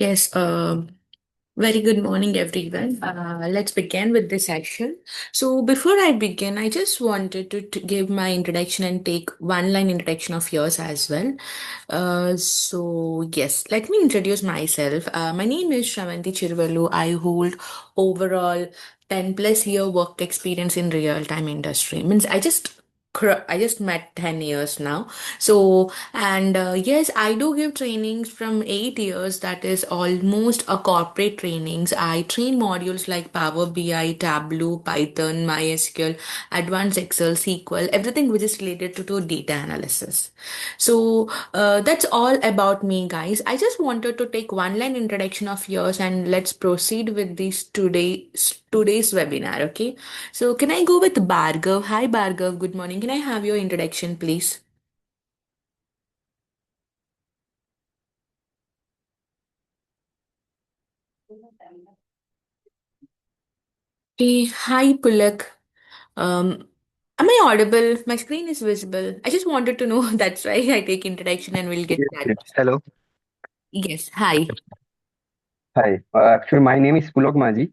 Yes, very good morning, everyone. Let's begin with this session. So, before I begin, I just wanted to give my introduction and take one line introduction of yours as well. Yes, let me introduce myself. My name is Sravanthi Chirvalu. I hold overall 10 plus year work experience in real time industry. Means I just met 10 years now. Yes, I do give trainings from 8 years. That is almost a corporate trainings. I train modules like Power BI, Tableau, Python, MySQL, Advanced Excel, SQL, everything which is related to data analysis. That's all about me, guys. I just wanted to take one line introduction of yours and let's proceed with this today's webinar. Okay. So can I go with Bhargav? Hi, Bhargav. Good morning. Can I have your introduction, please? Hey, hi, Pulak. Um, am I audible? My screen is visible. I just wanted to know. That's why I take introduction and we'll get Yes, started. yes. Hello. Yes, hi. Hi. Actually, my name is Pulok Maji.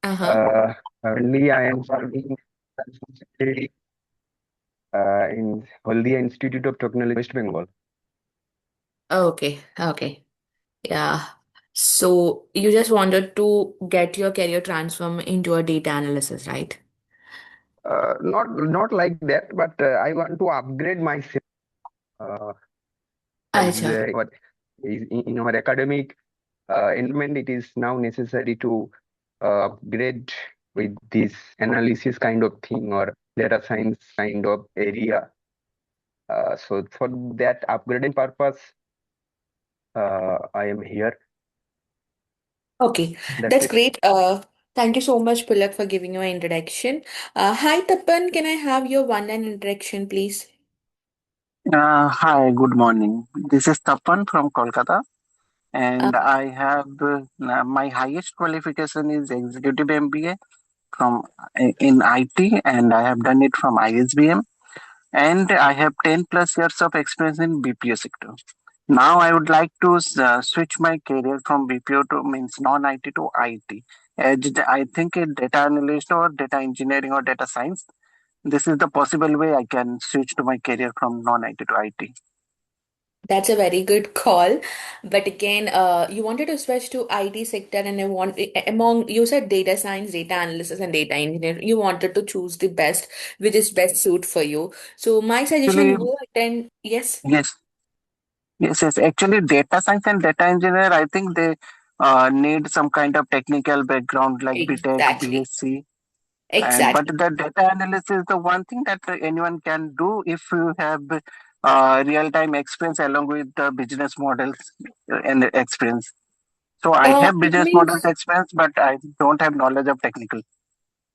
Uh-huh. Uh, Currently, I am serving in Haldia Institute of Technology, West Bengal. Okay, okay. Yeah. So you just wanted to get your career transform into a data analysis, right? Not like that, but I want to upgrade myself uh, as Acha. what is in our academic environment. It is now necessary to upgrade with this analysis kind of thing or data science kind of area. So for that upgrading purpose, I am here. Okay, That's that's it. great. Thank you so much, Pulak, for giving your introduction. Hi, Tapan. Can I have your one-line introduction, please? Hi, good morning. This is Tapan from Kolkata, Uh, and I have my highest qualification is Executive MBA from in IT, and I have done it from ISBM, and I have 10 plus years of experience in BPO sector. Now I would like to switch my career from BPO to means non-IT to IT. I think a data analyst or data engineering or data science. This is the possible way I can switch to my career from non-IT to IT. that's a very good call. But again, you wanted to switch to IT sector, and among you said data science, data analysis, and data engineer. You wanted to choose the best, which is best suit for you. So my suggestion, Actually, go attend. Yes, yes, yes. Actually, data science and data engineer, I think they need some kind of technical background like BTech, exactly, BSc. And but exactly. the data analysis is the one thing that anyone can do if you have real-time experience along with the business models and experience. So I have It business models means. experience, but I don't have knowledge of technical.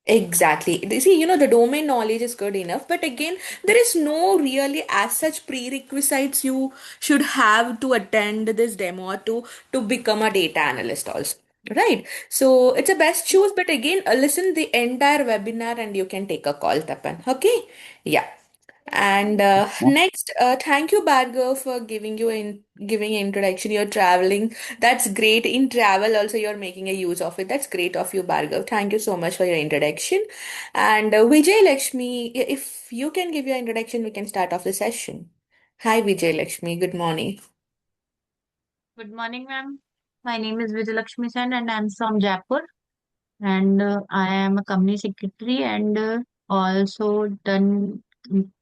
Exactly. See, the domain knowledge is good enough, but again, there is no really as such prerequisites you should have to attend this demo or to become a data analyst also. Right. So it's a best choose, but again, listen the entire webinar and you can take a call, Tapan. Okay. Yeah. And next, thank you, Bhargav, for giving introduction. You're traveling. That's great. In travel, also you're making a use of it. That's great of you, Bhargav. Thank you so much for your introduction. And Vijay Lakshmi, if you can give your introduction, we can start off the session. Hi, Vijay Lakshmi. Good morning. Good morning, ma'am. My name is Vijayalakshmi Sen and I'm from Jaipur. And I am a company secretary and also done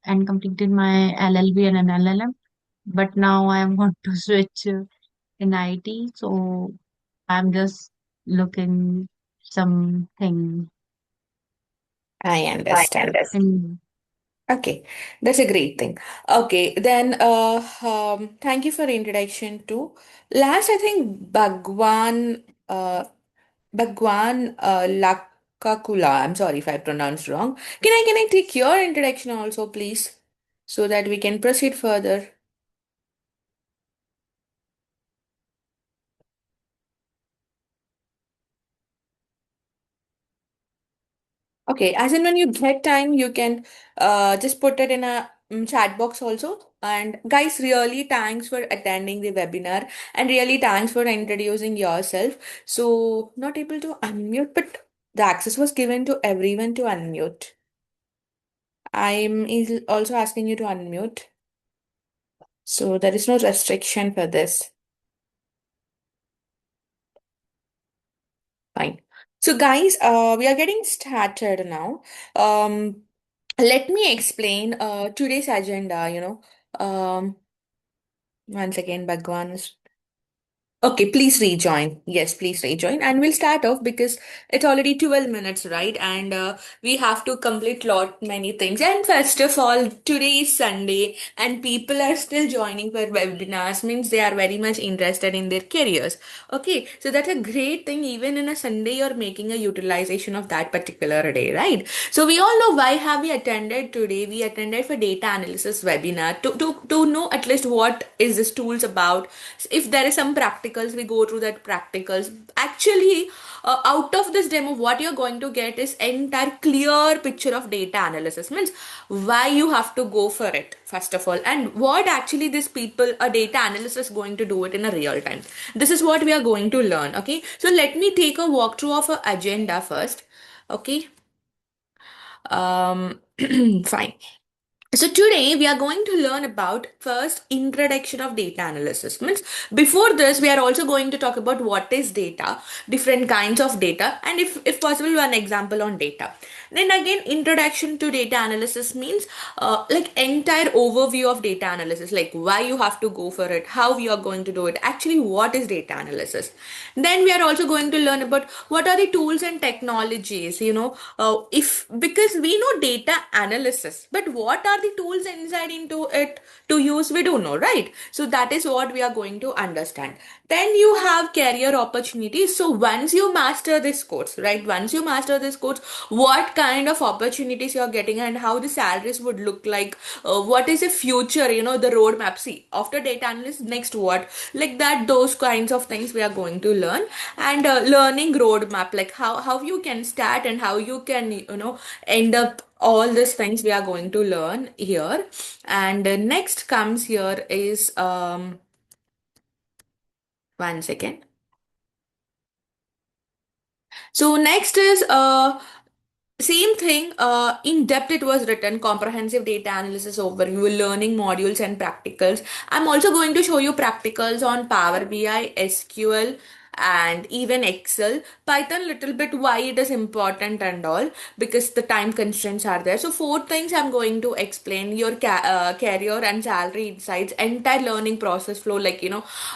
and completed my LLB and an LLM. But now I want to switch in IT. So I'm just looking something I I understand. understand. in Okay, that's a great thing. Okay, then thank you for the introduction too. Last, I think Bhagwan Lakakula. I'm sorry if I pronounced wrong. Can I take your introduction also, please, so that we can proceed further? Okay, as in when you get time, you can just put it in a chat box also. And guys, really thanks for attending the webinar and really thanks for introducing yourself. So, not able to unmute, but the access was given to everyone to unmute. I'm also asking you to unmute. So, there is no restriction for this. Fine. So, guys, we are getting started now. Um, Let me explain today's agenda, once again, Bhagwan is okay, please rejoin. Yes, please rejoin. And we'll start off because it's already 12 minutes, right? And we have to complete lot many things. And first of all, today is Sunday and people are still joining for webinars, means they are very much interested in their careers. Okay, so that's a great thing. Even in a Sunday, you're making a utilization of that particular day, right? So we all know why have we attended today. We attended for data analysis webinar to know at least what is this tools about. If there is some practicals, we go through that practicals. Actually, out of this demo, what you're going to get is entire clear picture of data analysis, means why you have to go for it first of all, and what actually this people a data analyst is going to do it in a real time. This is what we are going to learn. Okay, so let me take a walkthrough of a agenda first. Okay, fine. So today we are going to learn about first introduction of data analysis. Means before this we are also going to talk about what is data, different kinds of data, and if possible one example on data. Then again introduction to data analysis means like entire overview of data analysis, like why you have to go for it, how we are going to do it, actually what is data analysis. Then we are also going to learn about what are the tools and technologies, if because we know data analysis, but what are the tools inside into it to use, we don't know, right? So that is what we are going to understand. Then you have career opportunities. So once you master this course, right, once you master this course, what kind of opportunities you're getting and how the salaries would look like, what is the future, the roadmap. See, after data analyst, next what, like that, those kinds of things we are going to learn. And learning roadmap, like how you can start and how you can end up, all these things we are going to learn here. And next comes here is one second. So next is same thing, in depth it was written, comprehensive data analysis overview, learning modules and practicals. I'm also going to show you practicals on Power BI, SQL, and even Excel, Python little bit, why it is important and all, because the time constraints are there. So four things I'm going to explain: your career and salary insights, entire learning process flow, like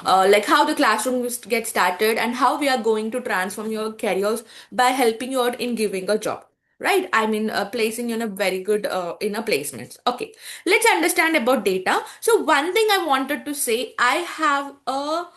like how the classroom get started and how we are going to transform your careers by helping you out in giving a job, right? I mean, placing you in a very good in a placements. Okay, let's understand about data. So one thing I wanted to say, I have a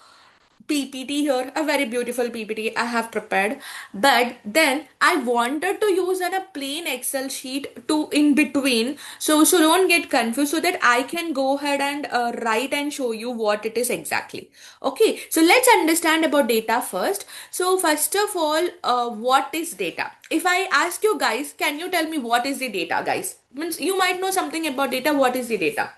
PPT here, a very beautiful PPT I have prepared, but then I wanted to use a plain Excel sheet to in between, so don't get confused, so that I can go ahead and write and show you what it is exactly. Okay, so let's understand about data first. So first of all, what is data? If I ask you guys, can you tell me what is the data, guys? Means you might know something about data. What is the data?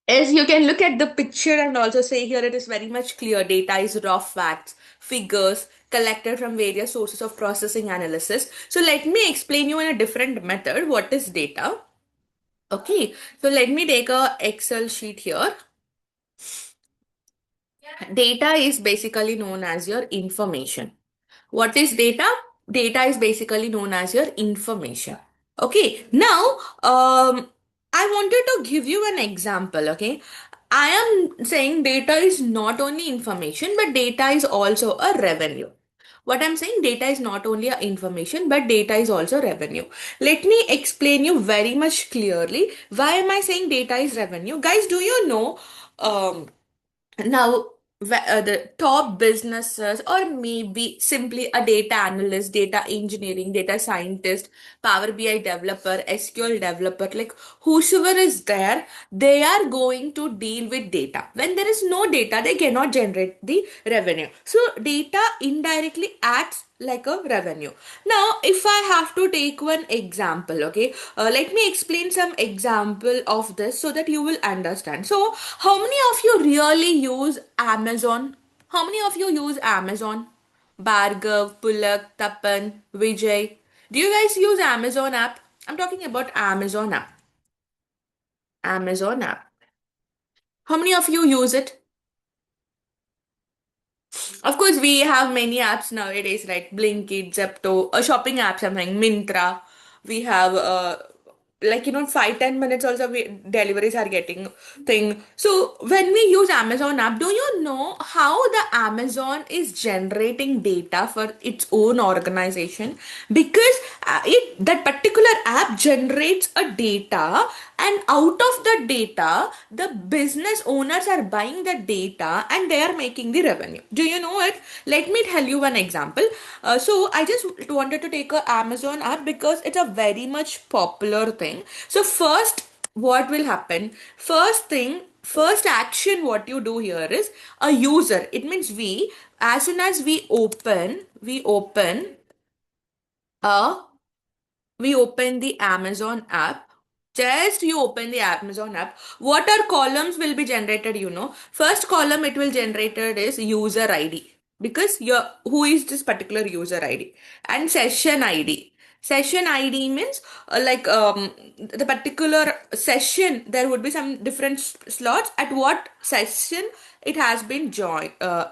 As you can look at the picture and also say here, it is very much clear. Data is raw facts, figures collected from various sources of processing analysis. So let me explain you in a different method what is data. Okay, so let me take a Excel sheet here. Data is basically known as your information. What is data? Data is basically known as your information. Okay, now I wanted to give you an example. Okay, I am saying data is not only information, but data is also a revenue. What I'm saying, data is not only a information, but data is also revenue. Let me explain you very much clearly. Why am I saying data is revenue? Guys, do you know now the top businesses, or maybe simply a data analyst, data engineering, data scientist, Power BI developer, SQL developer, like whosoever is there, they are going to deal with data. When there is no data, they cannot generate the revenue. So data indirectly acts like a revenue. Now, if I have to take one example, okay, let me explain some example of this so that you will understand. So, how many of you really use Amazon? How many of you use Amazon? Bhargav, Pulak, Tapan, Vijay. Do you guys use Amazon app? I'm talking about Amazon app. Amazon app. How many of you use it? Of course, we have many apps nowadays, like Blinkit, Zepto, shopping apps, something, Mintra. We have like 5-10 minutes also deliveries are getting thing. So when we use Amazon app, do you know how the Amazon is generating data for its own organization? Because that particular app generates a data, and out of the data the business owners are buying the data and they are making the revenue. Do you know it? Let me tell you one example. So I just wanted to take a Amazon app because it's a very much popular thing. So first, what will happen? First action what you do here is a user. It means we, as soon as a we open the Amazon app. Just you open the Amazon app. What are columns will be generated, First column it will generated is user ID. Because who is this particular user ID? And session ID. Session ID means the particular session, there would be some different slots at what session it has been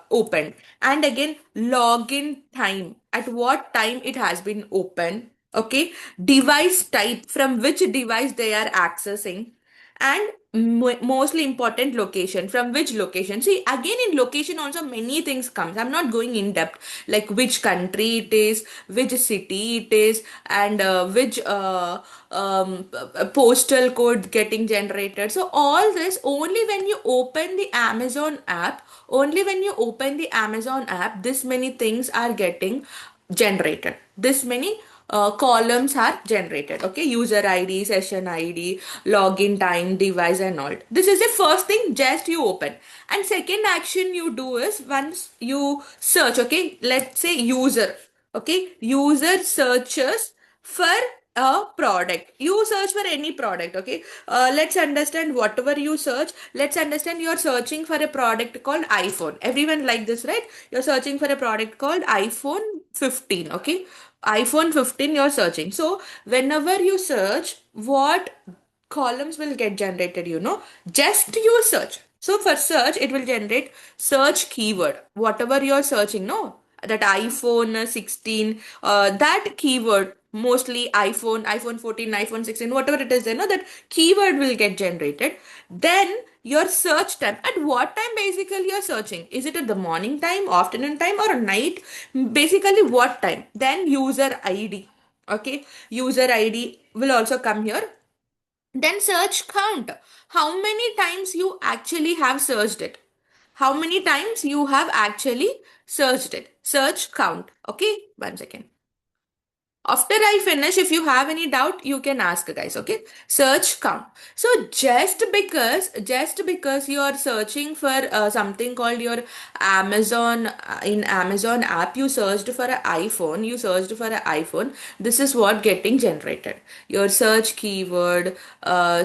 opened. And again, login time, at what time it has been opened. Okay, device type, from which device they are accessing, and mostly important, location, from which location. See, again, in location also many things comes. I'm not going in depth, like which country it is, which city it is, and which postal code getting generated. So all this only when you open the Amazon app, this many things are getting generated. This many columns are generated. Okay, user ID, session ID, login time, device, and all. This is the first thing just you open. And second action you do is, once you search, okay, let's say user, okay, user searches for a product. You search for any product. Okay, let's understand whatever you search. Let's understand you're searching for a product called iPhone. Everyone like this, right? You're searching for a product called iPhone 15. Okay, iPhone 15 you're searching. So whenever you search, what columns will get generated, just you search. So for search, it will generate search keyword, whatever you're searching, no, that iPhone 16, that keyword, mostly iPhone 14, iPhone 16, whatever it is there, no, that keyword will get generated. Then your search time, at what time basically you're searching, is it at the morning time, afternoon time, or night? Basically what time? Then user ID. Okay, user ID will also come here. Then search count. How many times you actually have searched it? How many times you have actually searched it? Search count. Okay, 1 second. After I finish, if you have any doubt, you can ask, guys. Okay, search count. So just because you are searching for something called your Amazon, in Amazon app, you searched for an iPhone. This is what getting generated. Your search keyword,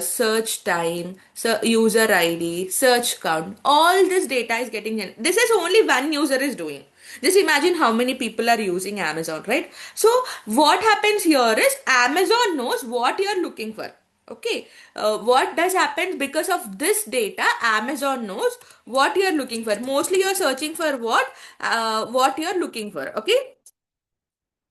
search time, user ID, search count. All this data is getting This is only one user is doing. Just imagine how many people are using Amazon, right? So what happens here is Amazon knows what you're looking for. Okay, what does happen because of this data? Amazon knows what you're looking for. Mostly you're searching for what you're looking for. Okay,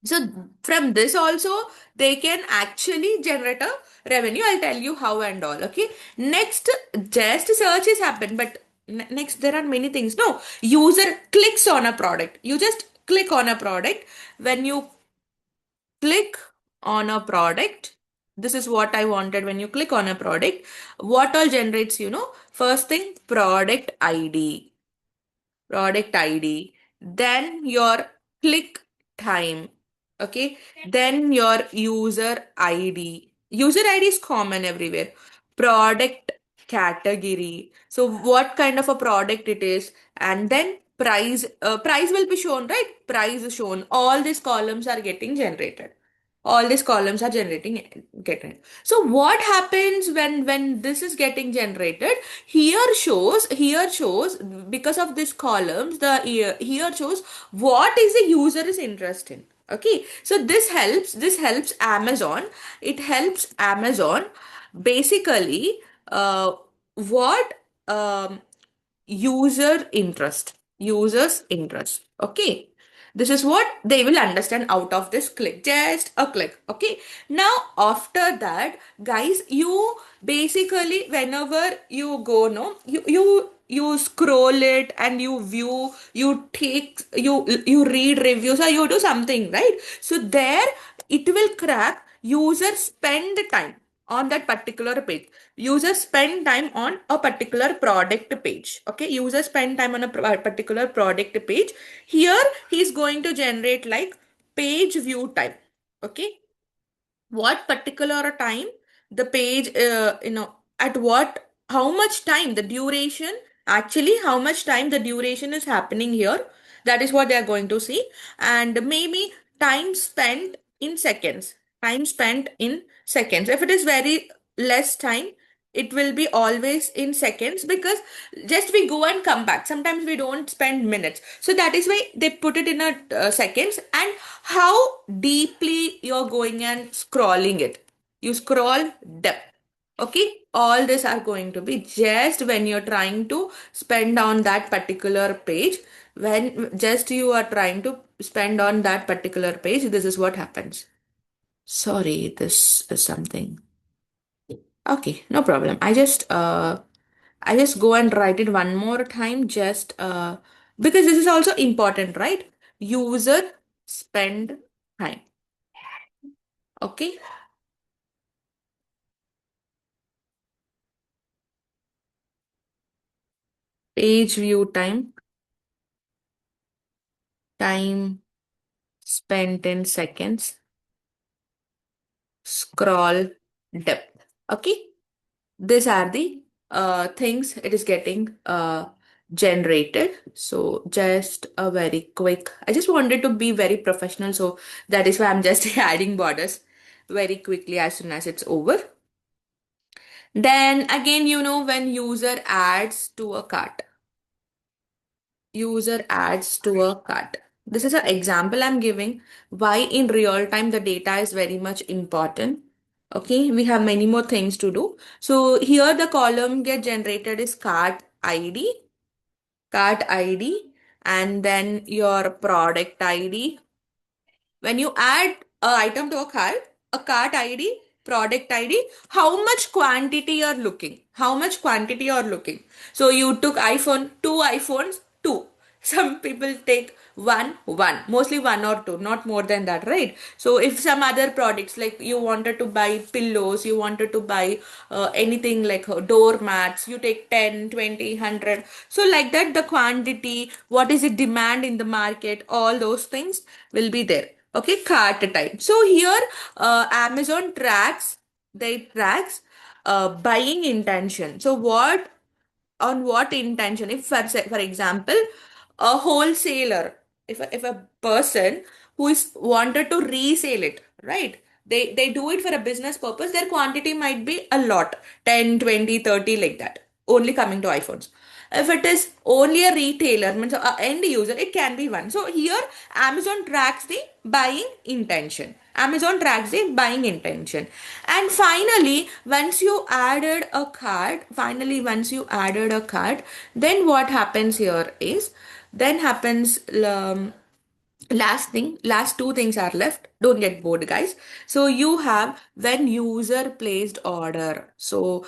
so from this also they can actually generate a revenue. I'll tell you how and all. Okay, next, just search is happen, but next there are many things. No, user clicks on a product. You just click on a product. When you click on a product, this is what I wanted. When you click on a product, what all generates, first thing, product ID, then your click time, okay, then your user ID. User ID is common everywhere. Product category, so what kind of a product it is, and then price will be shown, right? Price is shown. All these columns are getting generated. All these columns are getting. So what happens when this is getting generated? Here shows because of these columns, here shows what is the user is interested in. Okay, so this helps Amazon. It helps Amazon basically what users interest. Okay, this is what they will understand out of this click, just a click. Okay, now after that, guys, you basically, whenever you go, no, you scroll it and you view, you read reviews, or you do something, right? So there it will crack user spend time on that particular page. Users spend time on a particular product page. Okay, users spend time on a particular product page. Here he's going to generate like page view time. Okay, what particular time the page, at what, how much time the duration, actually how much time the duration is happening here, that is what they are going to see. And maybe time spent in seconds, time spent in seconds. If it is very less time, it will be always in seconds, because just we go and come back, sometimes we don't spend minutes, so that is why they put it in a seconds. And how deeply you're going and scrolling it, you scroll depth. Okay, all this are going to be just when you're trying to spend on that particular page. When just you are trying to spend on that particular page, this is what happens. Sorry, this is something. Okay, no problem. I just go and write it one more time, just because this is also important, right? User spend time. Okay. Page view time, time spent in seconds, scroll depth. Okay. These are the things it is getting generated. So just a very quick, I just wanted to be very professional, so that is why I'm just adding borders very quickly as soon as it's over. Then again, when user adds to a cart. This is an example I'm giving why in real time the data is very much important. Okay, we have many more things to do. So here the column get generated is cart ID, and then your product ID. When you add a item to a cart ID, product ID, how much quantity you're looking? How much quantity you're looking? So you took two iPhones, two. Some people take one, mostly one or two, not more than that, right? So if some other products, like you wanted to buy pillows, you wanted to buy anything like doormats, you take 10, 20, 100. So like that, the quantity, what is the demand in the market, all those things will be there. Okay, cart type. So here, Amazon tracks buying intention. So what intention? If for example, a wholesaler, if a person who is wanted to resell it, right? They do it for a business purpose. Their quantity might be a lot, 10, 20, 30, like that. Only coming to iPhones. If it is only a retailer, means a end user, it can be one. So here Amazon tracks the buying intention. Amazon tracks the buying intention. And once you added a card, then what happens here is, then happens last two things are left. Don't get bored, guys. So you have when user placed order. So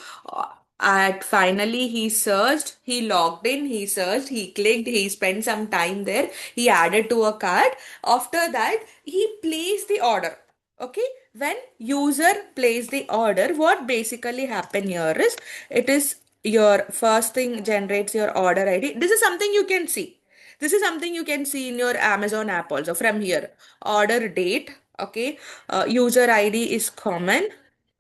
at finally he searched, he logged in, he searched, he clicked, he spent some time there, he added to a cart. After that, he placed the order. Okay, when user placed the order, what basically happen here is, it is your first thing generates your order ID. This is something you can see. This is something you can see in your Amazon app also from here. Order date, okay. User ID is common.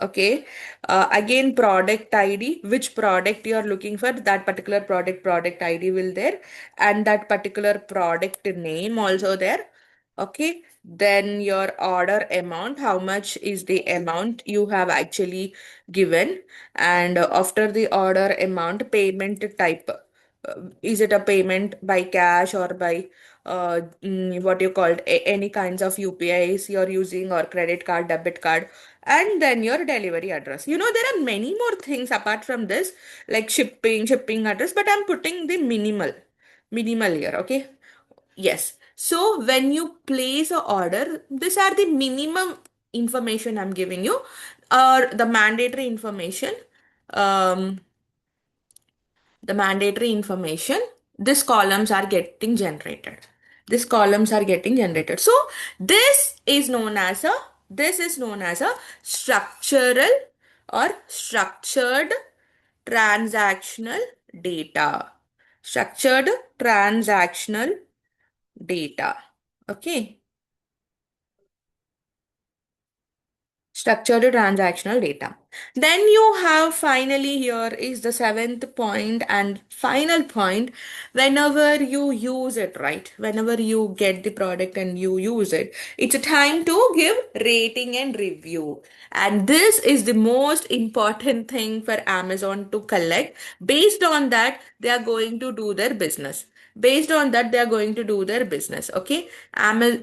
Okay. Again, product ID, which product you are looking for, that particular product ID will there, and that particular product name also there. Okay. Then your order amount, how much is the amount you have actually given, and after the order amount, payment type. Is it a payment by cash or by what you called any kinds of UPIs you're using, or credit card, debit card, and then your delivery address. There are many more things apart from this, like shipping address, but I'm putting the minimal here. Okay. Yes. So when you place a order, these are the minimum information I'm giving you, or the mandatory information. Um, the mandatory information, these columns are getting generated. These columns are getting generated. So this is known as a structural or structured transactional data. Structured transactional data. Okay. Structured transactional data. Then you have finally here is the seventh point and final point. Whenever you use it, right? Whenever you get the product and you use it, it's a time to give rating and review. And this is the most important thing for Amazon to collect. Based on that, they are going to do their business. Based on that, they are going to do their business. Okay.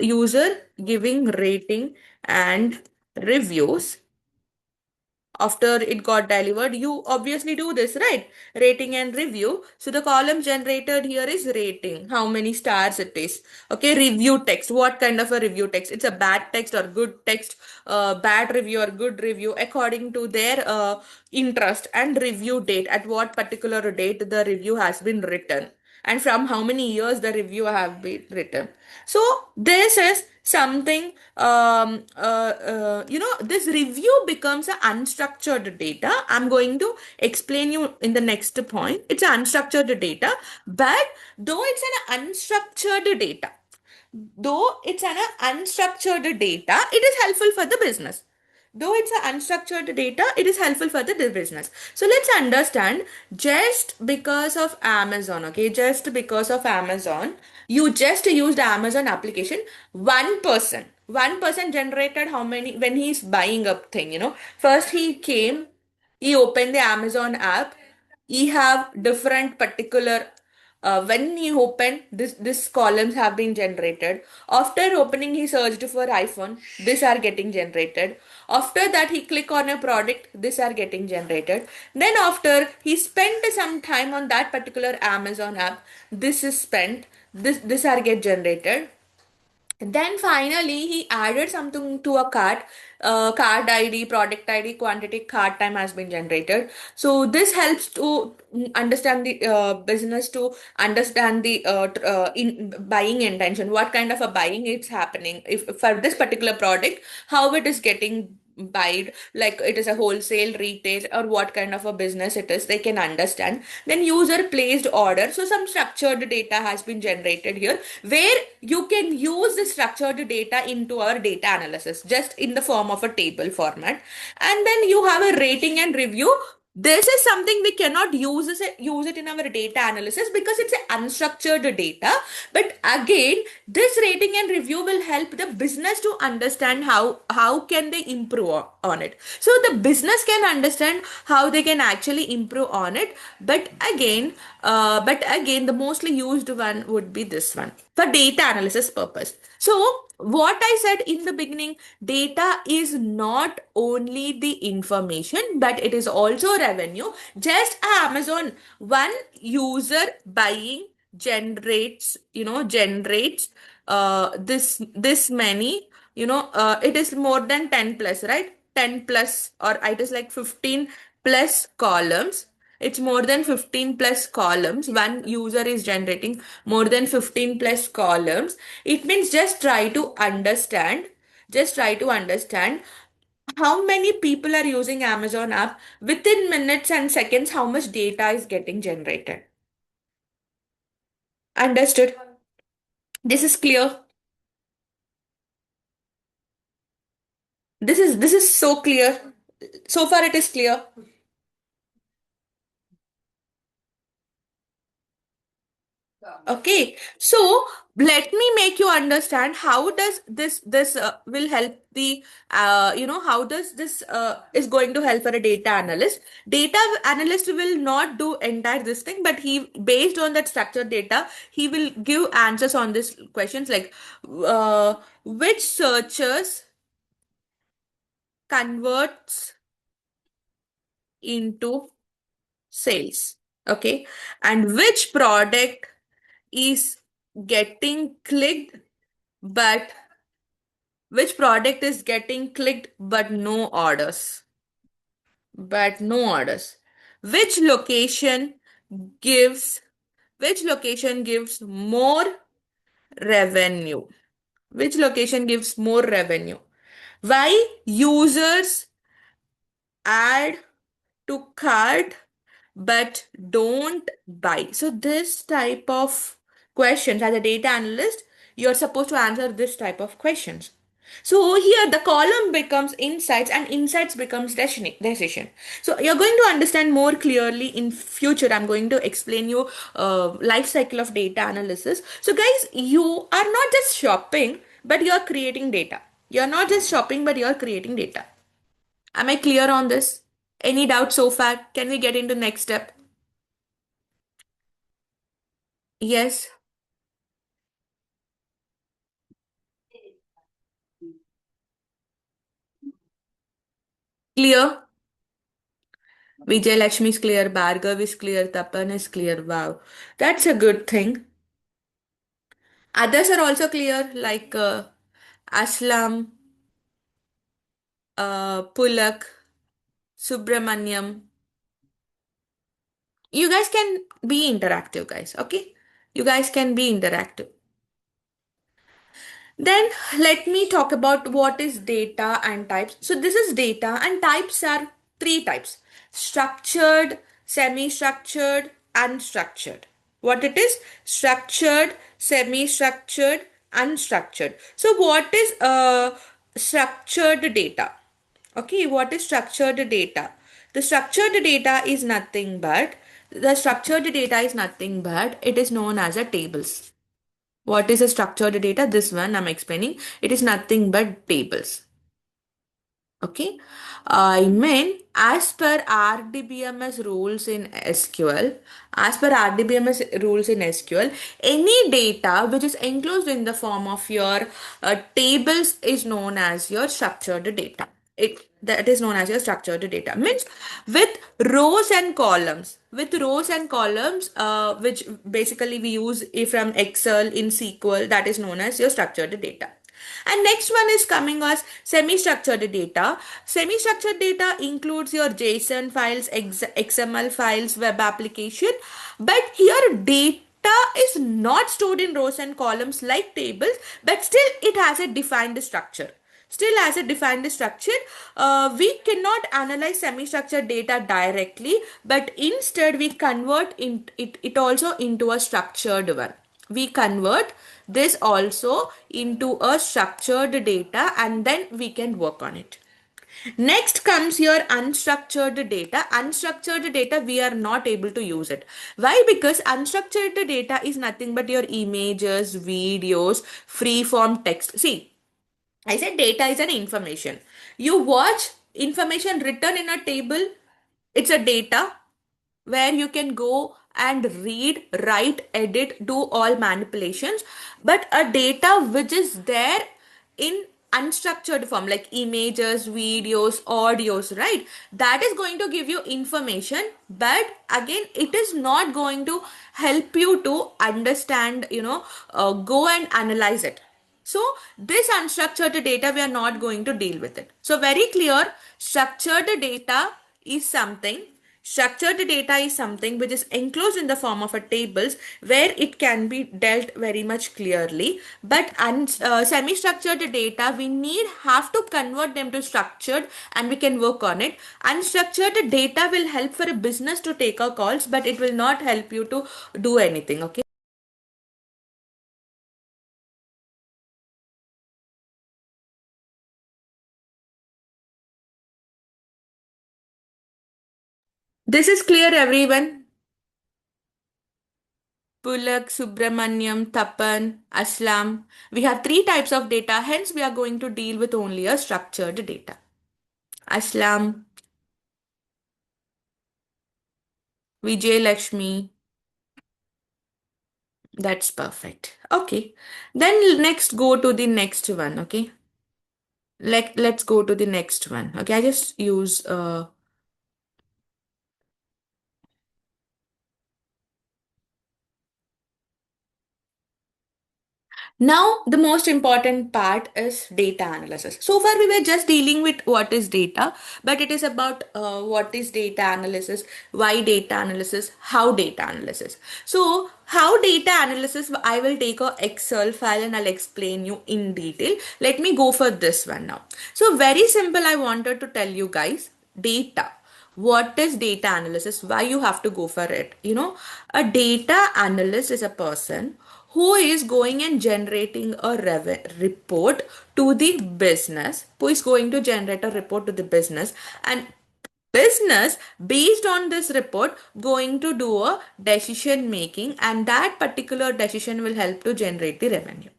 User giving rating and reviews after it got delivered. You obviously do this, right? Rating and review. So the column generated here is rating, how many stars it is. Okay. Review text, what kind of a review text? It's a bad text or good text, bad review or good review, according to their interest. And review date, at what particular date the review has been written, and from how many years the review have been written. So this is something, this review becomes a unstructured data. I'm going to explain you in the next point. It's unstructured data, but though it's an unstructured data, it is helpful for the business. Though it's an unstructured data, it is helpful for the business. So let's understand, just because of Amazon, okay, just because of Amazon, you just used Amazon application, one person generated how many, when he's buying a thing, first he came, he opened the Amazon app, he have different particular, when he opened this columns have been generated. After opening, he searched for iPhone, these are getting generated. After that, he click on a product, these are getting generated. Then after he spent some time on that particular Amazon app, this is spent, this are get generated. Then finally, he added something to a cart. Cart ID, product ID, quantity, cart time has been generated. So this helps to understand the business, to understand the in buying intention, what kind of a buying it's happening. If for this particular product, how it is getting buyed, like it is a wholesale, retail, or what kind of a business it is, they can understand. Then user placed order, so some structured data has been generated here, where you can use the structured data into our data analysis just in the form of a table format. And then you have a rating and review. This is something we cannot use it in our data analysis because it's an unstructured data. But again, this rating and review will help the business to understand how can they improve on it. So the business can understand how they can actually improve on it. But again, the mostly used one would be this one for data analysis purpose. So what I said in the beginning, data is not only the information, but it is also revenue. Just Amazon, one user buying generates this many, it is more than 10 plus, right? 10 plus, or it is like 15 plus columns. It's more than 15 plus columns. One user is generating more than 15 plus columns. It means just try to understand how many people are using Amazon app. Within minutes and seconds, how much data is getting generated. Understood? This is clear. This is so clear. So far it is clear. Okay, so let me make you understand how does this will help the how does this is going to help for a data analyst. Data analyst will not do entire this thing, but he based on that structured data, he will give answers on these questions like which searches converts into sales, okay, and which product is getting clicked but which product is getting clicked but no orders, which location gives which location gives more revenue, why users add to cart but don't buy. So this type of questions, as a data analyst, you're supposed to answer this type of questions. So here the column becomes insights and insights becomes decision. So you're going to understand more clearly in future. I'm going to explain you life cycle of data analysis. So guys, you are not just shopping, but you're creating data. You're not just shopping, but you're creating data. Am I clear on this? Any doubt so far? Can we get into next step? Yes, clear. Vijay Lakshmi is clear. Bhargav is clear. Tapan is clear. Wow, that's a good thing. Others are also clear, like Aslam, Pulak, Subramanyam. You guys can be interactive, guys. Okay, you guys can be interactive. Then let me talk about what is data and types. So this is data and types are three types: structured, semi-structured, unstructured. What it is? Structured, semi-structured, unstructured. So what is structured data? Okay, what is structured data? The structured data is nothing but it is known as a tables. What is a structured data? This one I'm explaining. It is nothing but tables. Okay. I mean, as per RDBMS rules in SQL, any data which is enclosed in the form of your tables is known as your structured data. That is known as your structured data. Means with rows and columns. Which basically we use from Excel in SQL, that is known as your structured data. And next one is coming as semi-structured data. Semi-structured data includes your JSON files, XML files, web application. But here data is not stored in rows and columns like tables, but still it has a defined structure. We cannot analyze semi-structured data directly, but instead we convert it also into a structured one. We convert this also into a structured data and then we can work on it. Next comes your unstructured data. Unstructured data, we are not able to use it. Why? Because unstructured data is nothing but your images, videos, free form text. See, I said data is an information. You watch information written in a table, it's a data where you can go and read, write, edit, do all manipulations. But a data which is there in unstructured form, like images, videos, audios, right? That is going to give you information, but again, it is not going to help you to understand, go and analyze it. So this unstructured data, we are not going to deal with it. So very clear, is something structured data is something which is enclosed in the form of a tables where it can be dealt very much clearly. But semi-structured data, we have to convert them to structured and we can work on it. Unstructured data will help for a business to take our calls, but it will not help you to do anything. Okay. This is clear, everyone. Pulak, Subramanyam, Tapan, Aslam. We have three types of data, hence we are going to deal with only a structured data. Aslam, Vijay Lakshmi. That's perfect. Okay. Then next go to the next one. Okay. Let's go to the next one. Okay. I just use Now, the most important part is data analysis. So far, we were just dealing with what is data, but it is about what is data analysis, why data analysis, how data analysis. So, how data analysis, I will take a Excel file and I'll explain you in detail. Let me go for this one now. So, very simple, I wanted to tell you guys data. What is data analysis? Why you have to go for it? A data analyst is a person who is going and generating a report to the business, who is going to generate a report to the business, and business based on this report going to do a decision making, and that particular decision will help to generate the revenue.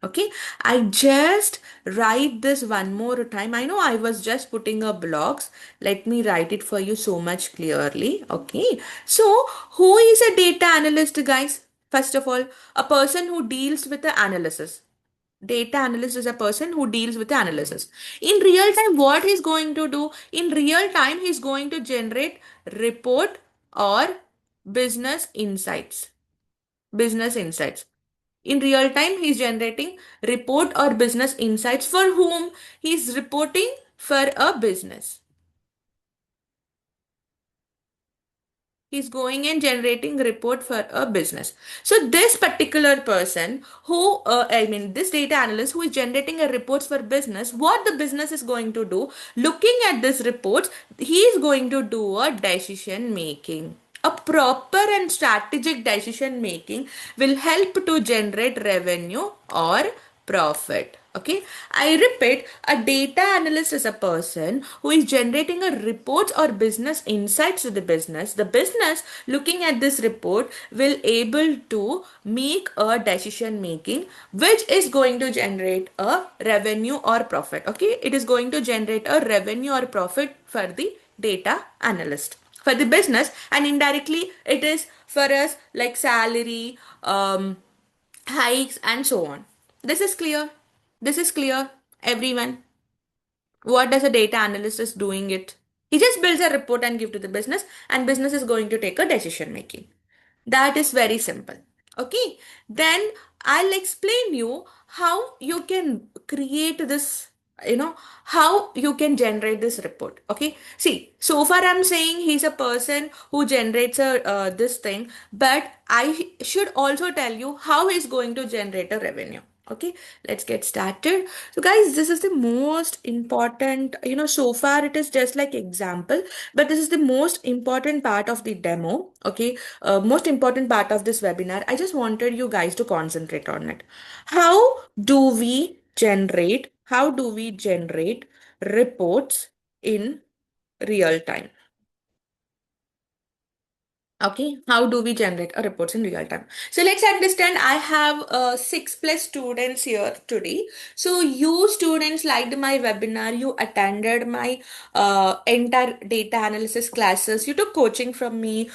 Okay, I just write this one more time. I know I was just putting a blocks. Let me write it for you so much clearly. Okay, so who is a data analyst, guys? First of all, a person who deals with the analysis. Data analyst is a person who deals with the analysis. In real time, what he's going to do? In real time, he's going to generate report or business insights. Business insights. In real time, he's generating report or business insights for whom he's reporting for a business. He's going and generating report for a business. So this particular person who, this data analyst who is generating a reports for business, what the business is going to do, looking at this reports, he is going to do a decision making. A proper and strategic decision making will help to generate revenue or profit. Okay, I repeat, a data analyst is a person who is generating a reports or business insights to the business. The business looking at this report will able to make a decision making which is going to generate a revenue or profit. Okay, it is going to generate a revenue or profit for the data analyst, for the business, and indirectly it is for us like salary, hikes, and so on. This is clear. This is clear, everyone. What does a data analyst is doing it? He just builds a report and give to the business, and business is going to take a decision making. That is very simple. Okay, then I'll explain you how you can create this, how you can generate this report. Okay, see, so far I'm saying he's a person who generates this thing, but I should also tell you how he's going to generate a revenue. Okay, let's get started. So guys, this is the most important, so far it is just like example, but this is the most important part of the demo. Okay, most important part of this webinar. I just wanted you guys to concentrate on it. How do we generate reports in real time? Okay, how do we generate a reports in real time? So let's understand, I have 6+ students here today. So you students liked my webinar, you attended my entire data analysis classes, you took coaching from me,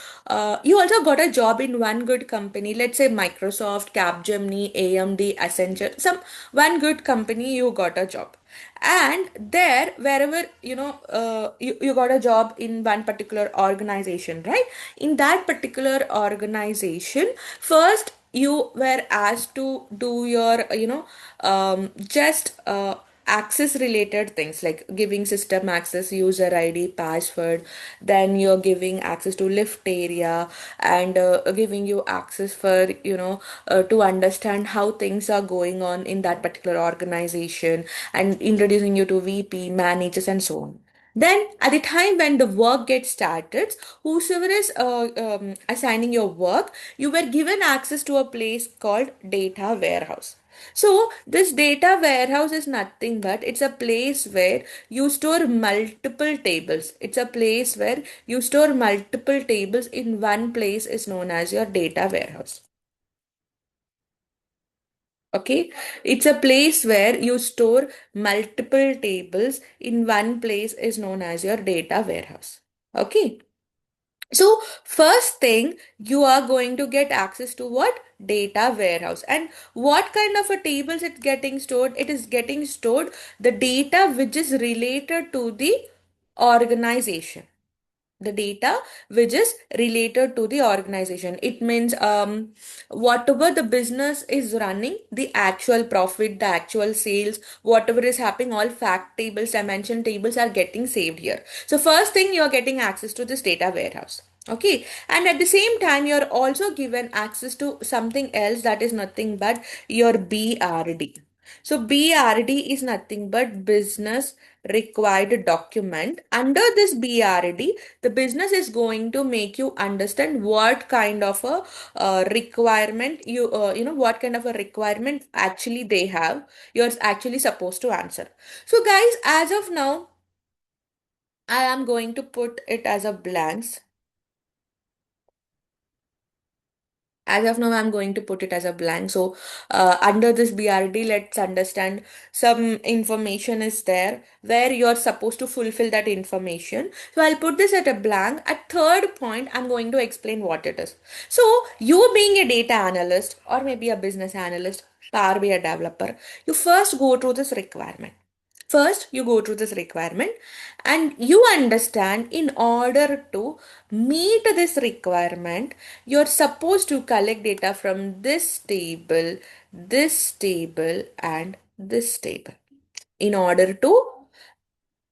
you also got a job in one good company, let's say Microsoft, Capgemini, AMD, Accenture, some one good company you got a job. And there, wherever you got a job in one particular organization, right? In that particular organization, first you were asked to do your just access related things like giving system access, user ID, password, then you're giving access to lift area, and giving you access for to understand how things are going on in that particular organization, and introducing you to VP managers and so on. Then at the time when the work gets started, whosoever is assigning your work, you were given access to a place called data warehouse. So this data warehouse is nothing but it's a place where you store multiple tables. It's a place where you store multiple tables in one place is known as your data warehouse. Okay, it's a place where you store multiple tables in one place is known as your data warehouse. Okay, so first thing you are going to get access to what? Data warehouse. And what kind of a tables it's getting stored? It is getting stored the data which is related to the organization, the data which is related to the organization. It means whatever the business is running, the actual profit, the actual sales, whatever is happening, all fact tables, dimension tables are getting saved here. So first thing, you are getting access to this data warehouse. Okay, and at the same time you are also given access to something else, that is nothing but your BRD. So BRD is nothing but business required document. Under this BRD, the business is going to make you understand what kind of a requirement what kind of a requirement actually they have. You're actually supposed to answer. So guys, as of now, I am going to put it as a blanks. As of now, I'm going to put it as a blank. So under this BRD, let's understand some information is there where you're supposed to fulfill that information. So I'll put this at a blank. At third point, I'm going to explain what it is. So you being a data analyst or maybe a business analyst, Power BI developer, you first go through this requirement. First, you go through this requirement and you understand in order to meet this requirement, you're supposed to collect data from this table, and this table. In order to,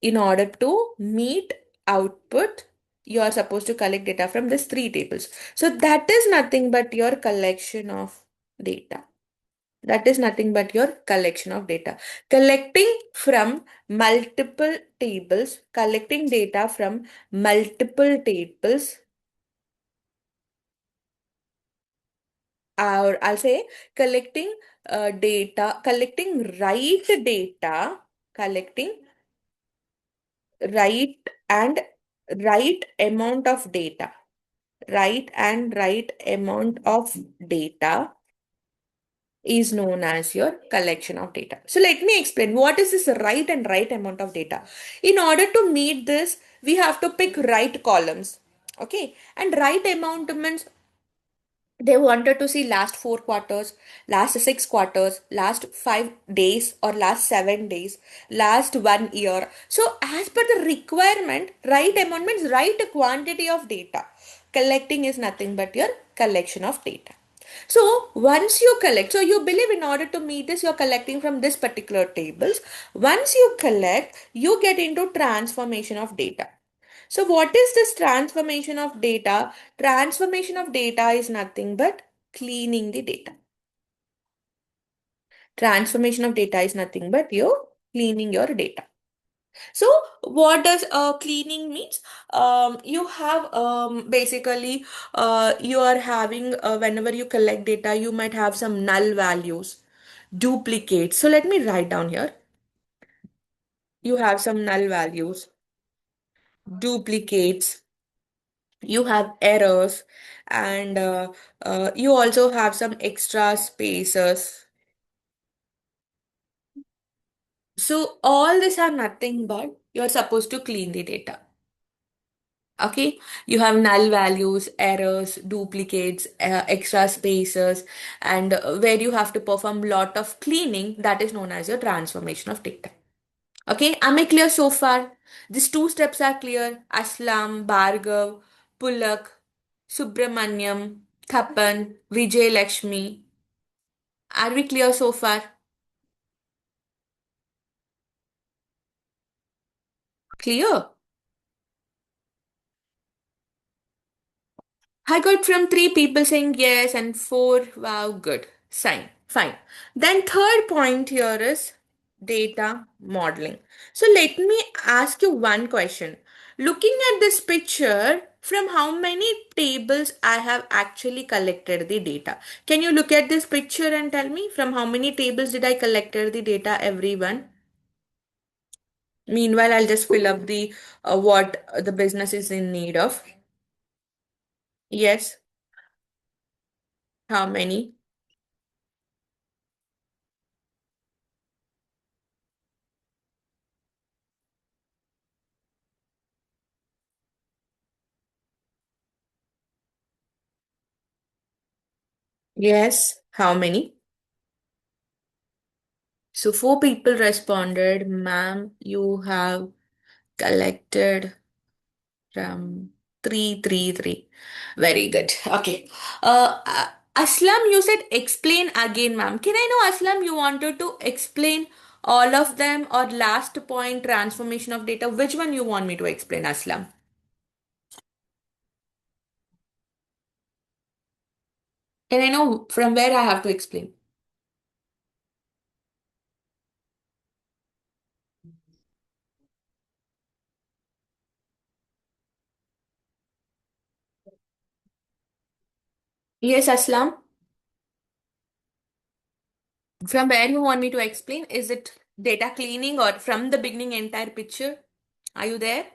in order to meet output, you are supposed to collect data from these three tables. So that is nothing but your collection of data. That is nothing but your collection of data. Collecting from multiple tables, collecting data from multiple tables, or I'll say collecting data, collecting collecting right and right amount of data, right amount of data is known as your collection of data. So let me explain what is this right amount of data. In order to meet this, we have to pick right columns. Okay, and right amount means they wanted to see last 4 quarters, last 6 quarters, last 5 days, or last 7 days, last 1 year. So, as per the requirement, right amount means right quantity of data. Collecting is nothing but your collection of data. So, once you collect, so you believe in order to meet this, you're collecting from this particular tables. Once you collect, you get into transformation of data. So what is this transformation of data? Transformation of data is nothing but cleaning the data. Transformation of data is nothing but you cleaning your data. So what does cleaning means? You have basically you are having whenever you collect data, you might have some null values, duplicates. So let me write down here. You have some null values, duplicates, you have errors, and you also have some extra spaces. So all these are nothing but you're supposed to clean the data. Okay, you have null values, errors, duplicates, extra spaces, and where you have to perform lot of cleaning, that is known as your transformation of data. Okay, am I clear so far? These two steps are clear. Aslam, Bhargav, Pulak, Subramanyam, Thapan, Vijay Lakshmi. Are we clear so far? Clear? I got from 3 people saying yes and 4. Wow, good. Fine, fine. Then third point here is data modeling. So let me ask you one question. Looking at this picture, from how many tables I have actually collected the data? Can you look at this picture and tell me from how many tables did I collected the data, everyone? Meanwhile, I'll just fill up the what the business is in need of. Yes, how many? Yes, how many? So four people responded, ma'am, you have collected from 333. Very good. Okay. Aslam, you said explain again, ma'am. Can I know, Aslam, you wanted to explain all of them or last point transformation of data? Which one you want me to explain, Aslam? Can I know from where I have to explain? Yes, Aslam. From where you want me to explain? Is it data cleaning or from the beginning entire picture? Are you there?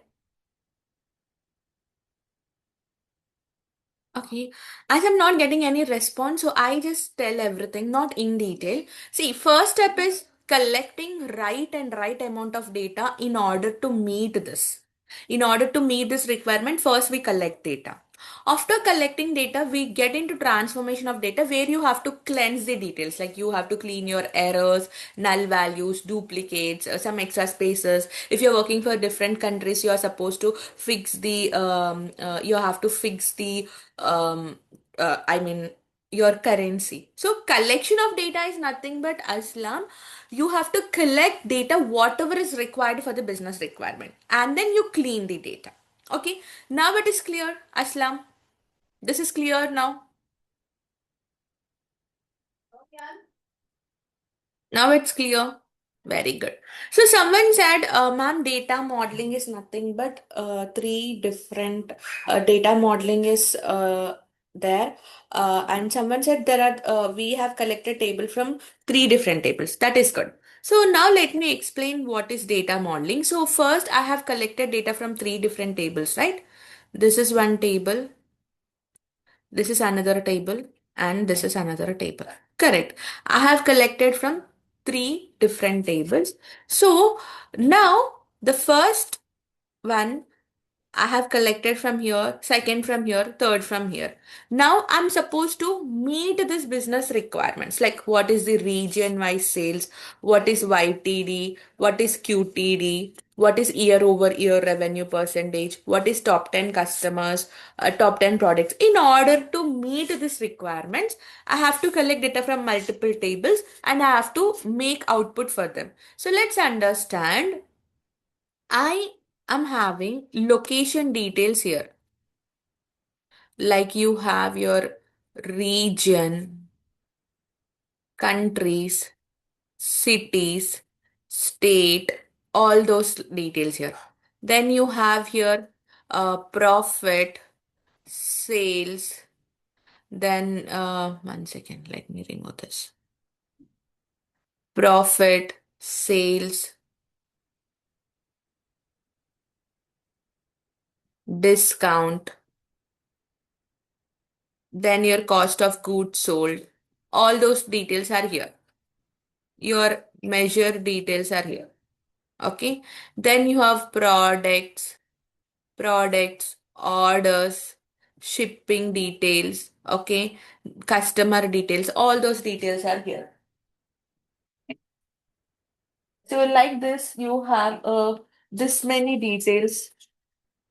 Okay, as I'm not getting any response, so I just tell everything, not in detail. See, first step is collecting right amount of data in order to meet this. In order to meet this requirement, first we collect data. After collecting data, we get into transformation of data where you have to cleanse the details. Like you have to clean your errors, null values, duplicates, some extra spaces. If you're working for different countries, you are supposed to fix the, you have to fix the I mean, your currency. So collection of data is nothing but, Aslam, you have to collect data whatever is required for the business requirement and then you clean the data. Okay, now it is clear, Aslam. This is clear now. Now it's clear. Very good. So someone said, ma'am, data modeling is nothing but three different data modeling is there. And someone said there are we have collected table from three different tables. That is good. So now let me explain what is data modeling. So first I have collected data from three different tables, right? This is one table. This is another table and this is another table. Correct. I have collected from three different tables. So now the first one I have collected from here, second from here, third from here. Now I'm supposed to meet this business requirements like what is the region wise sales, what is YTD, what is QTD, what is year over year revenue percentage, what is top 10 customers, top 10 products. In order to meet this requirements, I have to collect data from multiple tables and I have to make output for them. So let's understand I am having location details here. Like you have your region, countries, cities, state, all those details here. Then you have here profit, sales. Then one second, let me remove this. Profit, sales, discount, then your cost of goods sold. All those details are here. Your measure details are here. Okay. Then you have products, orders, shipping details. Okay. Customer details. All those details are here. So like this, you have this many details.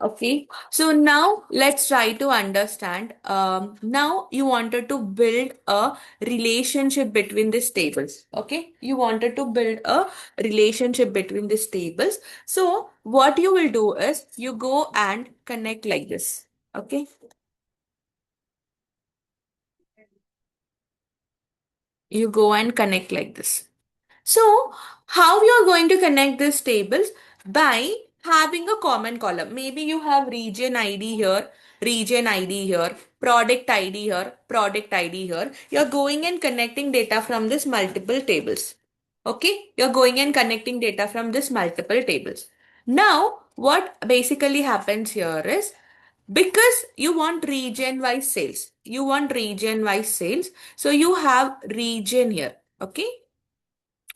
Okay, so now let's try to understand. Now you wanted to build a relationship between these tables. Okay, you wanted to build a relationship between these tables. So what you will do is you go and connect like this. Okay, you go and connect like this. So, how you are going to connect these tables? By having a common column. Maybe you have region ID here, product ID here, product ID here. You're going and connecting data from this multiple tables. Okay, you're going and connecting data from this multiple tables. Now, what basically happens here is because you want region wise sales, so you have region here. Okay,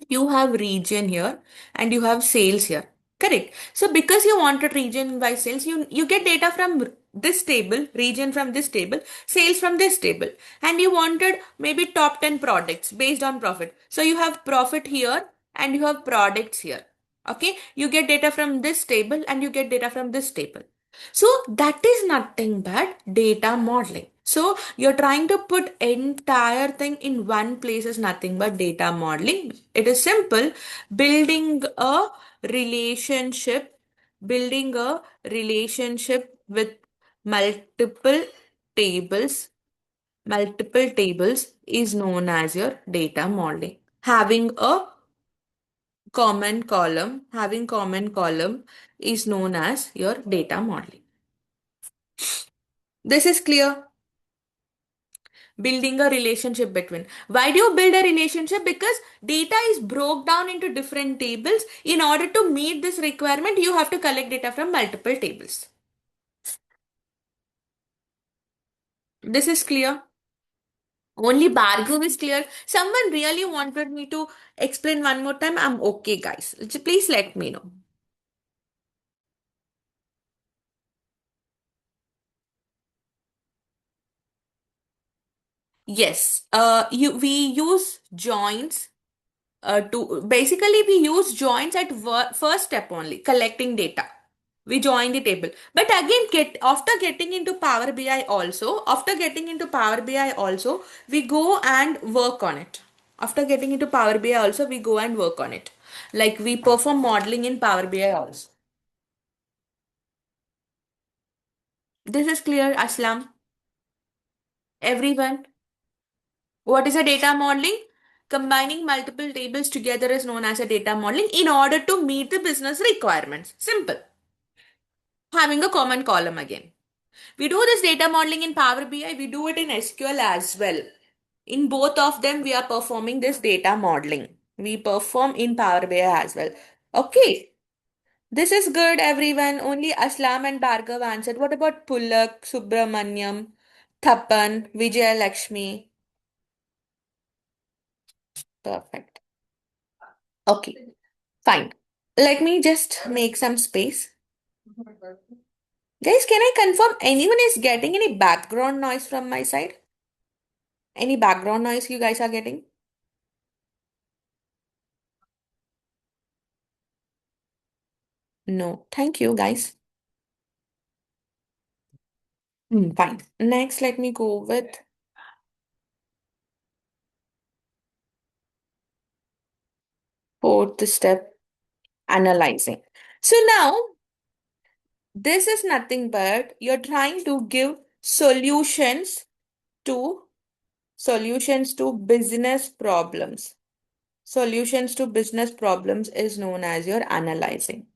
you have region here and you have sales here. Correct. So because you wanted region by sales, you get data from this table, region from this table, sales from this table. And you wanted maybe top 10 products based on profit. So you have profit here and you have products here. Okay. You get data from this table and you get data from this table. So that is nothing but data modeling. So you're trying to put entire thing in one place is nothing but data modeling. It is simple. Building a relationship, building a relationship with multiple tables, multiple tables is known as your data modeling. Having common column is known as your data modeling. This is clear. Building a relationship between. Why do you build a relationship? Because data is broke down into different tables. In order to meet this requirement, you have to collect data from multiple tables. This is clear. Only Bhargav is clear. Someone really wanted me to explain one more time. I'm okay, guys. Please let me know. Yes. We use joins to basically we use joins at first step only, collecting data. We join the table. But again, after getting into Power BI also, we go and work on it. After getting into Power BI also, we go and work on it. Like we perform modeling in Power BI also. This is clear, Aslam. Everyone. What is a data modeling? Combining multiple tables together is known as a data modeling in order to meet the business requirements. Simple. Having a common column again. We do this data modeling in Power BI, we do it in SQL as well. In both of them, we are performing this data modeling. We perform in Power BI as well. Okay. This is good, everyone. Only Aslam and Bhargav answered. What about Pulak, Subramanyam, Thapan, Vijay Lakshmi? Perfect. Okay. Fine. Let me just make some space. Guys, can I confirm anyone is getting any background noise from my side? Any background noise you guys are getting? No. Thank you, guys. Fine. Next, let me go with fourth step, analyzing. So now, this is nothing but you're trying to give to solutions to business problems. Solutions to business problems is known as your analyzing.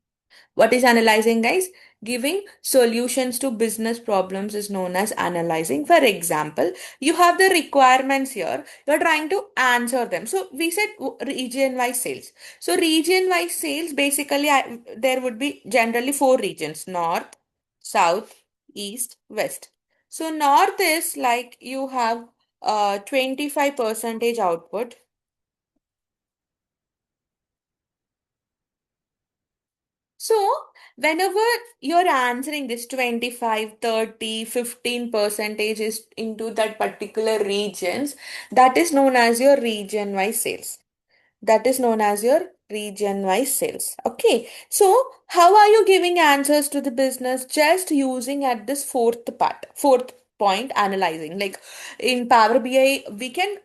What is analyzing, guys? Giving solutions to business problems is known as analyzing. For example, you have the requirements here. You're trying to answer them. So we said region-wise sales. So region-wise sales, basically, there would be generally four regions: North, South, East, West. So North is like you have 25 percentage output. So, whenever you're answering this 25, 30, 15 percentage is into that particular regions, that is known as your region-wise sales. That is known as your region-wise sales. Okay. So, how are you giving answers to the business? Just using at this fourth point, analyzing. Like in Power BI, we can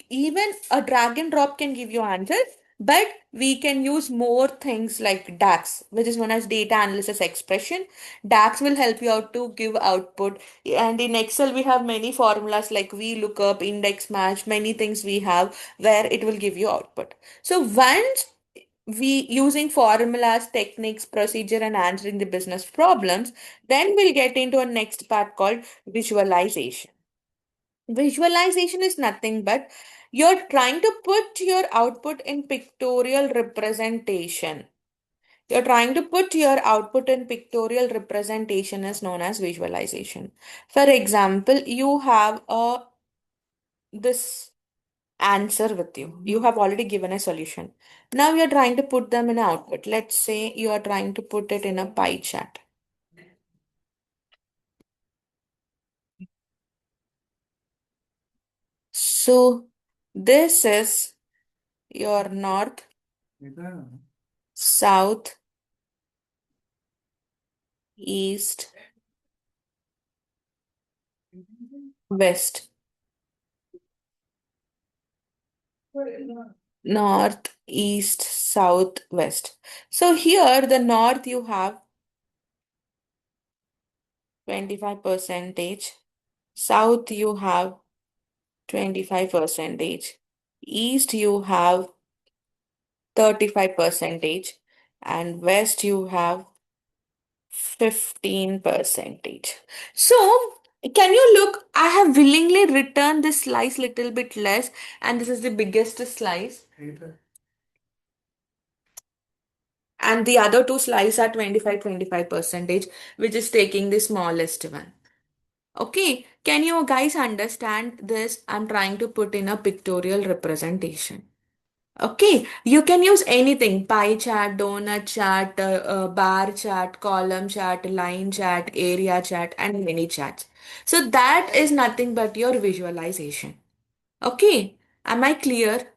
even a drag and drop can give you answers. But we can use more things like DAX, which is known as data analysis expression. DAX will help you out to give output. And in Excel, we have many formulas like VLOOKUP, index match, many things we have where it will give you output. So once we using formulas, techniques, procedure, and answering the business problems, then we'll get into a next part called visualization. Visualization is nothing but you're trying to put your output in pictorial representation. You're trying to put your output in pictorial representation is known as visualization. For example, you have this answer with you. You have already given a solution. Now you're trying to put them in output. Let's say you are trying to put it in a pie chart. So this is your north, south, east, west, north, east, south, west. So here the north you have 25 percentage, south you have 25 percentage, east you have 35 percentage, and west you have 15 percentage. So can you look? I have willingly written this slice little bit less, and this is the biggest slice. And the other two slices are 25 percentage, which is taking the smallest one. Okay, can you guys understand this? I'm trying to put in a pictorial representation. Okay, you can use anything: pie chart, donut chart, bar chart, column chart, line chart, area chart, and many charts. So that is nothing but your visualization. Okay, am I clear?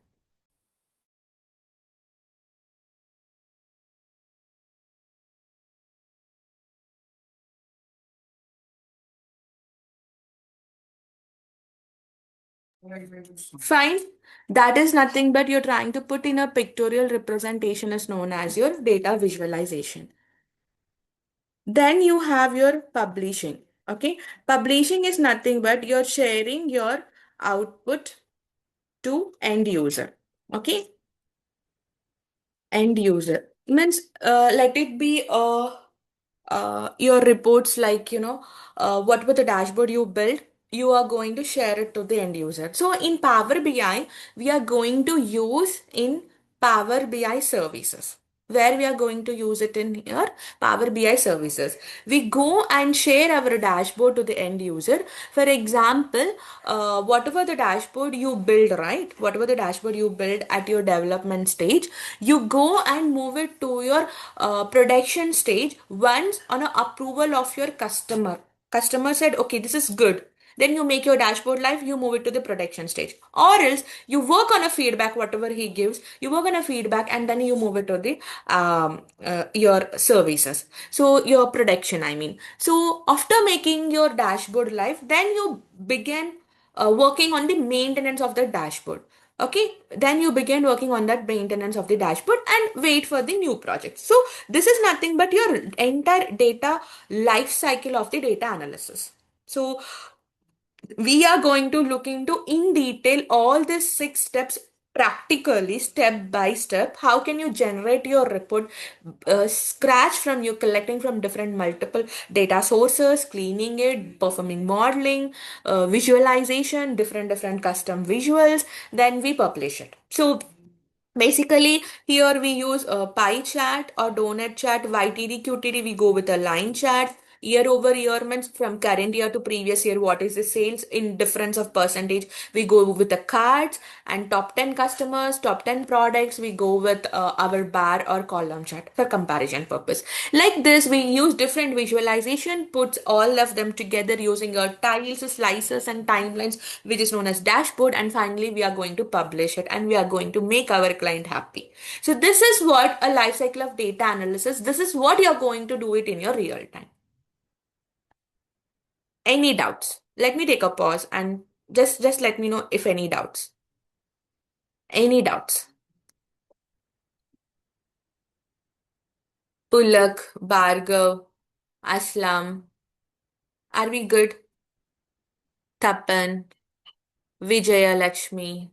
Fine. That is nothing but you're trying to put in a pictorial representation is known as your data visualization. Then you have your publishing. Okay. Publishing is nothing but you're sharing your output to end user. Okay. End user means let it be your reports like what were the dashboard you built, you are going to share it to the end user. So in Power BI we are going to use in Power BI services, where we are going to use it in here Power BI services. We go and share our dashboard to the end user. For example, whatever the dashboard you build, right? Whatever the dashboard you build at your development stage, you go and move it to your production stage once on a approval of your customer. Customer said, okay, this is good. Then you make your dashboard live, you move it to the production stage. Or else you work on a feedback, whatever he gives, you work on a feedback and then you move it to the your services. So your production, I mean. So after making your dashboard live, then you begin working on the maintenance of the dashboard. Okay, then you begin working on that maintenance of the dashboard and wait for the new project. So this is nothing but your entire data life cycle of the data analysis. So we are going to look into in detail all these 6 steps practically, step by step. How can you generate your report scratch from you collecting from different multiple data sources, cleaning it, performing modeling, visualization, different custom visuals, then we publish it. So basically, here we use a pie chart or donut chart, YTD, QTD, we go with a line chart. Year over year means from current year to previous year, what is the sales in difference of percentage? We go with the cards and top 10 customers, top 10 products. We go with our bar or column chart for comparison purpose. Like this, we use different visualization, puts all of them together using our tiles, slices, and timelines, which is known as dashboard. And finally, we are going to publish it and we are going to make our client happy. So this is what a life cycle of data analysis. This is what you're going to do it in your real time. Any doubts? Let me take a pause and just let me know if any doubts. Any doubts? Pulak, Bhargav, Aslam. Are we good? Tapan, Vijaya Lakshmi.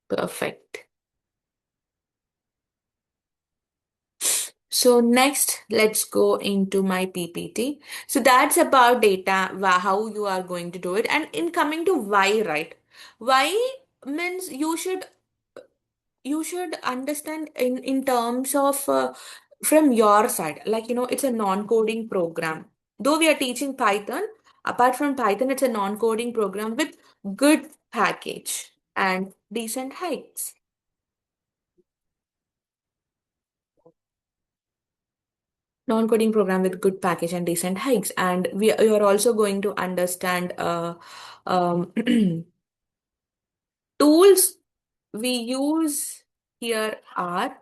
Perfect. So next, let's go into my PPT. So that's about data, how you are going to do it. And in coming to why, right? Why means you should understand in terms of from your side. Like, it's a non-coding program. Though we are teaching Python, apart from Python, it's a non-coding program with good package and decent hikes. Non-coding program with good package and decent hikes, and you are also going to understand um, tools we use here are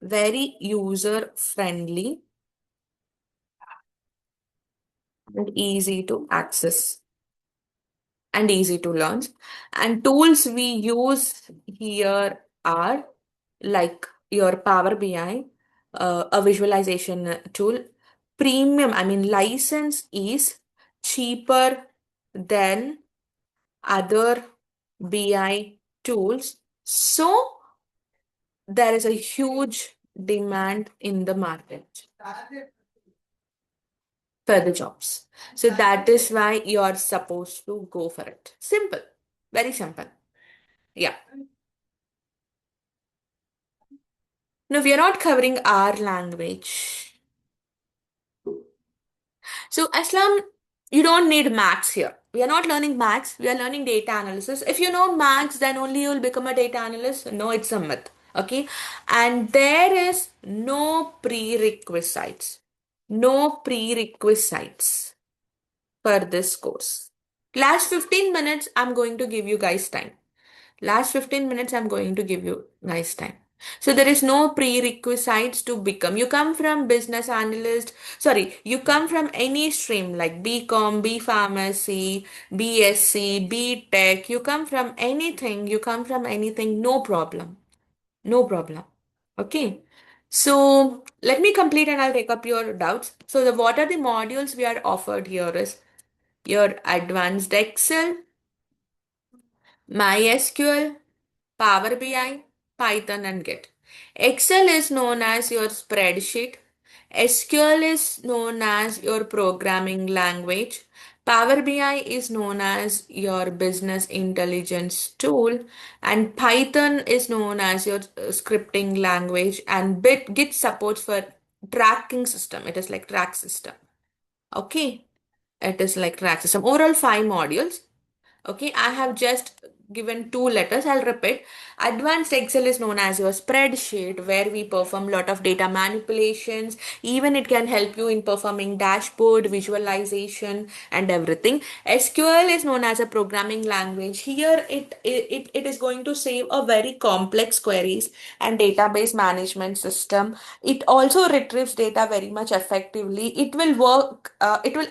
very user friendly and easy to access and easy to learn, and tools we use here are like your Power BI, a visualization tool. Premium, I mean, license is cheaper than other BI tools. So there is a huge demand in the market for the jobs. So that is why you're supposed to go for it. Simple, very simple. Yeah. No, we are not covering our language. So, Aslam, you don't need max here. We are not learning max, we are learning data analysis. If you know max, then only you'll become a data analyst. No, it's a myth. Okay. And there is no prerequisites. No prerequisites for this course. Last 15 minutes, I'm going to give you guys time. Last 15 minutes, I'm going to give you nice time. So there is no prerequisites to become. You come from business analyst, sorry, you come from any stream like BCom, B Pharmacy, BSc, B Tech, you come from anything, no problem. No problem. Okay. So let me complete and I'll take up your doubts. So what are the modules we are offered here is your advanced Excel, MySQL, Power BI, Python, and Git. Excel is known as your spreadsheet. SQL is known as your programming language. Power BI is known as your business intelligence tool. And Python is known as your scripting language. And Git supports for tracking system. It is like track system. Okay. It is like track system. Overall, 5 modules. Okay, I have just given 2 letters. I'll repeat. Advanced Excel is known as your spreadsheet where we perform lot of data manipulations. Even it can help you in performing dashboard, visualization, and everything. SQL is known as a programming language. Here it is going to save a very complex queries and database management system. It also retrieves data very much effectively. It will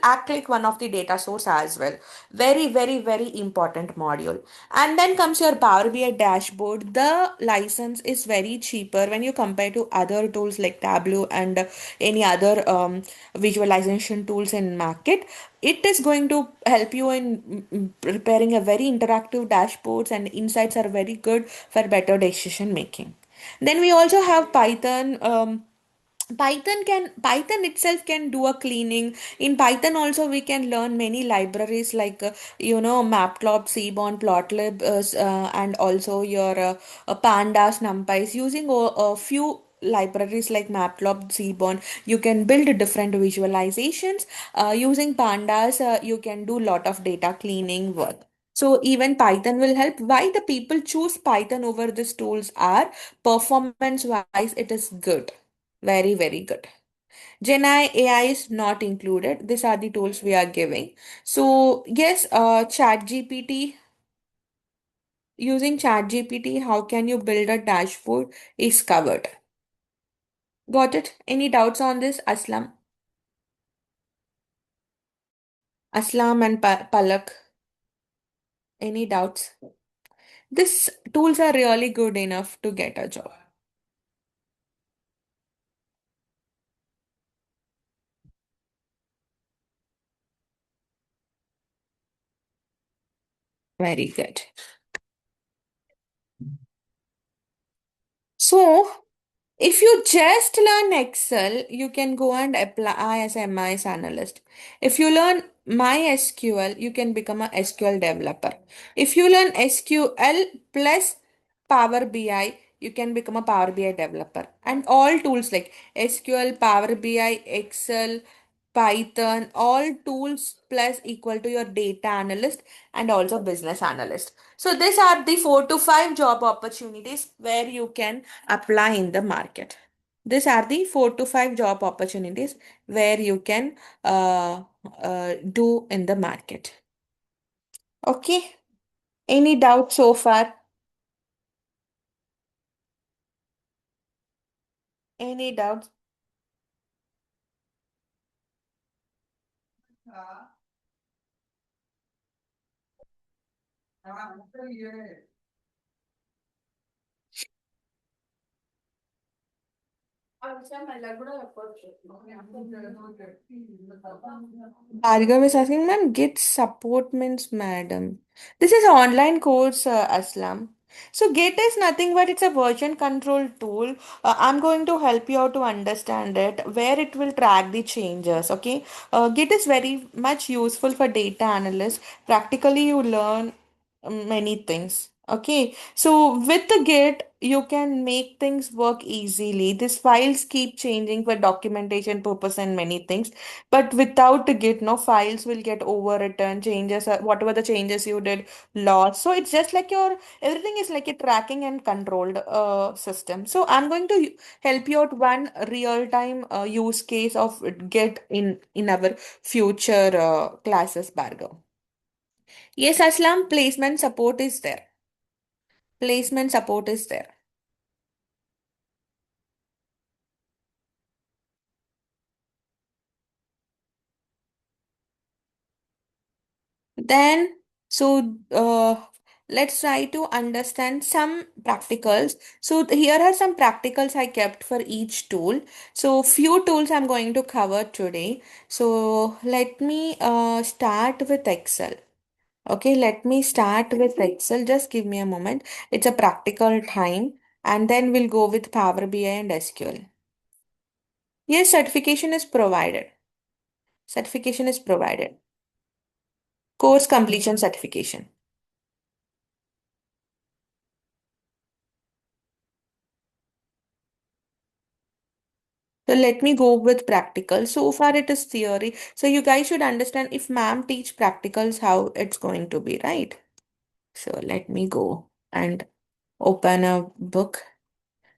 act like one of the data source as well. Very, very, very important module. And then comes your Power BI dashboard. The license is very cheaper when you compare to other tools like Tableau and any other visualization tools in market. It is going to help you in preparing a very interactive dashboards, and insights are very good for better decision making. Then we also have Python. Python itself can do a cleaning. In Python also we can learn many libraries like Matplotlib, Seaborn, Plotlib, and also your pandas, numpys. Using a few libraries like Matplotlib, Seaborn, you can build different visualizations. Using pandas, you can do lot of data cleaning work. So even Python will help. Why the people choose Python over these tools are performance wise, it is good. Very, very good. Gen AI is not included. These are the tools we are giving. So, yes, ChatGPT, using ChatGPT, how can you build a dashboard is covered. Got it? Any doubts on this, Aslam? Aslam and Palak, any doubts? These tools are really good enough to get a job. Very good. So, if you just learn Excel, you can go and apply as a MIS analyst. If you learn MySQL, you can become a SQL developer. If you learn SQL plus Power BI, you can become a Power BI developer. And all tools like SQL, Power BI, Excel, Python, all tools plus equal to your data analyst and also business analyst. So these are the 4 to 5 job opportunities where you can apply in the market. These are the 4 to 5 job opportunities where you can do in the market. Okay. Any doubt so far? Any doubts? Bhargav is asking, ma'am, Git support means madam. This is an online course, Aslam. So Git is nothing but it's a version control tool. I'm going to help you out to understand it, where it will track the changes. Okay, Git is very much useful for data analysts. Practically, you learn many things. Okay, so with the Git, you can make things work easily. These files keep changing for documentation purpose and many things. But without the Git, no files will get overwritten, changes, whatever the changes you did, lost. So it's just like your everything is like a tracking and controlled system. So I'm going to help you out one real-time use case of Git in our future classes, Bhargav. Yes, Aslam, placement support is there. Placement support is there. Then, let's try to understand some practicals. So here are some practicals I kept for each tool. So few tools I'm going to cover today. So let me start with Excel. Okay, let me start with Excel. Just give me a moment. It's a practical time, and then we'll go with Power BI and SQL. Yes, certification is provided. Certification is provided. Course completion certification. So let me go with practical. So far it is theory. So you guys should understand if ma'am teach practicals how it's going to be, right? So let me go and open a book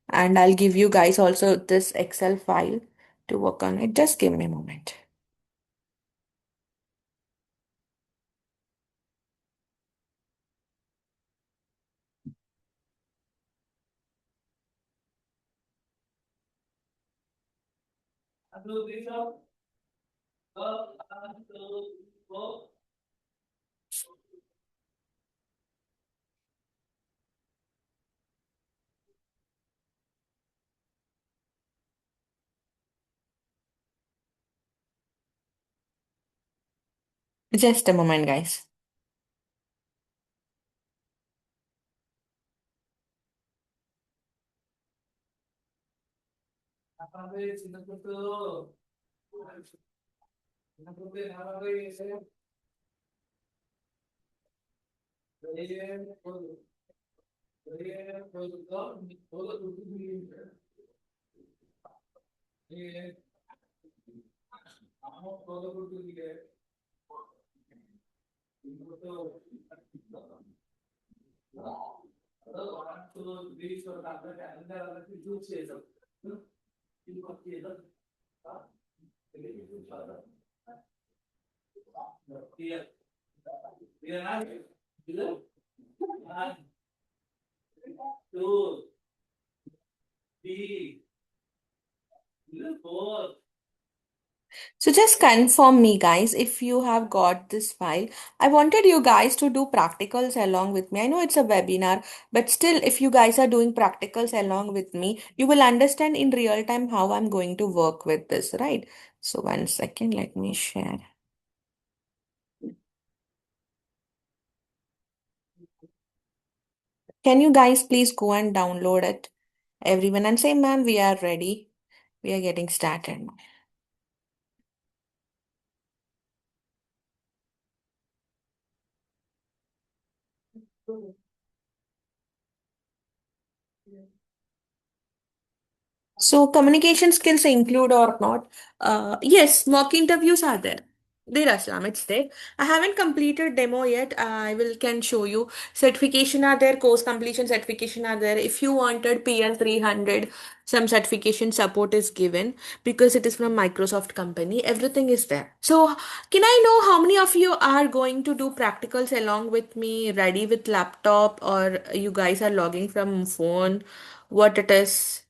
and I'll give you guys also this Excel file to work on it. Just give me a moment. Just a moment, guys. So just confirm me, guys, if you have got this file. I wanted you guys to do practicals along with me. I know it's a webinar, but still, if you guys are doing practicals along with me, you will understand in real time how I'm going to work with this, right? So one second, let me share. Can you guys please go and download it, everyone, and say, ma'am, we are ready. We are getting started. So communication skills include or not? Yes, mock interviews are there. There, Aslam, it's there. I haven't completed demo yet. I will can show you. Certification are there, course completion certification are there. If you wanted PL 300, some certification support is given because it is from Microsoft company. Everything is there. So can I know how many of you are going to do practicals along with me, ready with laptop, or you guys are logging from phone? What it is?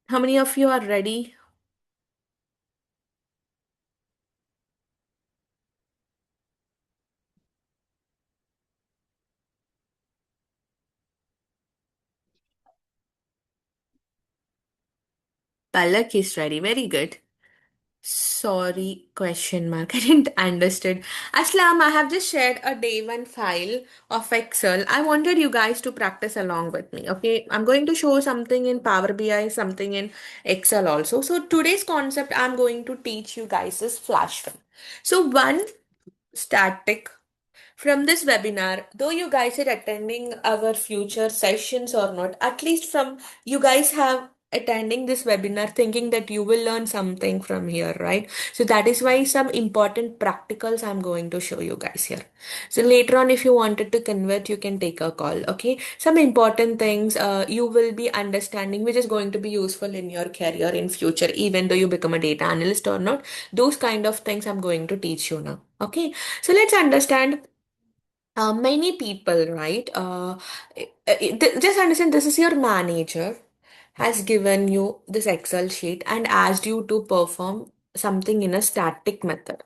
How many of you are ready? Palak is ready. Very good. Sorry, question mark. I didn't understood. Aslam, I have just shared a day one file of Excel. I wanted you guys to practice along with me. Okay, I'm going to show something in Power BI, something in Excel also. So today's concept I'm going to teach you guys is flash fill. So one static. From this webinar, though you guys are attending our future sessions or not, at least from you guys have attending this webinar thinking that you will learn something from here, right? So that is why some important practicals I'm going to show you guys here. So later on, if you wanted to convert, you can take a call, okay? Some important things you will be understanding, which is going to be useful in your career in future, even though you become a data analyst or not. Those kind of things I'm going to teach you now, okay? So let's understand many people, right? Just understand this is your manager has given you this Excel sheet and asked you to perform something in a static method.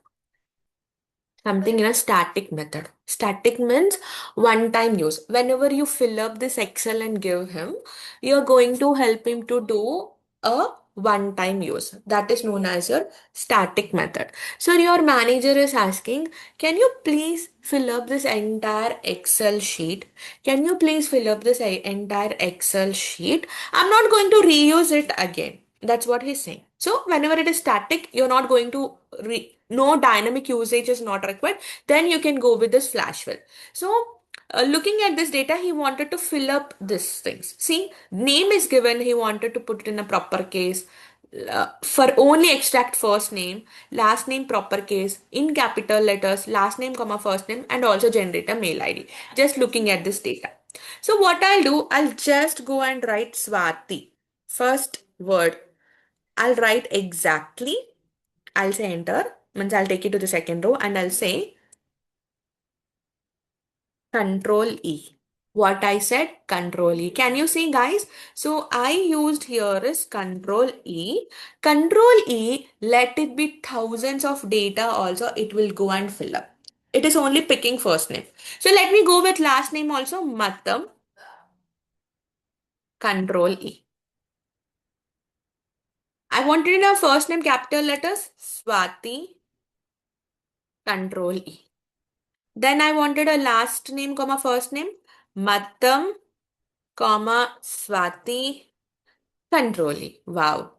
Something in a static method. Static means one time use. Whenever you fill up this Excel and give him, you're going to help him to do a one time use. That is known as your static method. So your manager is asking, can you please fill up this entire Excel sheet? Can you please fill up this entire Excel sheet? I'm not going to reuse it again. That's what he's saying. So whenever it is static, you're not going to no dynamic usage is not required. Then you can go with this flash fill. So looking at this data, he wanted to fill up these things. See, name is given. He wanted to put it in a proper case. For only extract first name, last name proper case, in capital letters, last name comma first name, and also generate a mail ID. Just looking at this data. So what I'll do, I'll just go and write Swati. First word. I'll write exactly. I'll say enter. Means I'll take it to the second row and I'll say Control E. What I said, Control E. Can you see, guys? So I used here is Control E. Control E, let it be thousands of data also, it will go and fill up. It is only picking first name. So let me go with last name also, Matam. Control E. I wanted in a first name capital letters, Swati. Control E. Then I wanted a last name, comma first name, Matam, comma Swati, Controlly. Wow.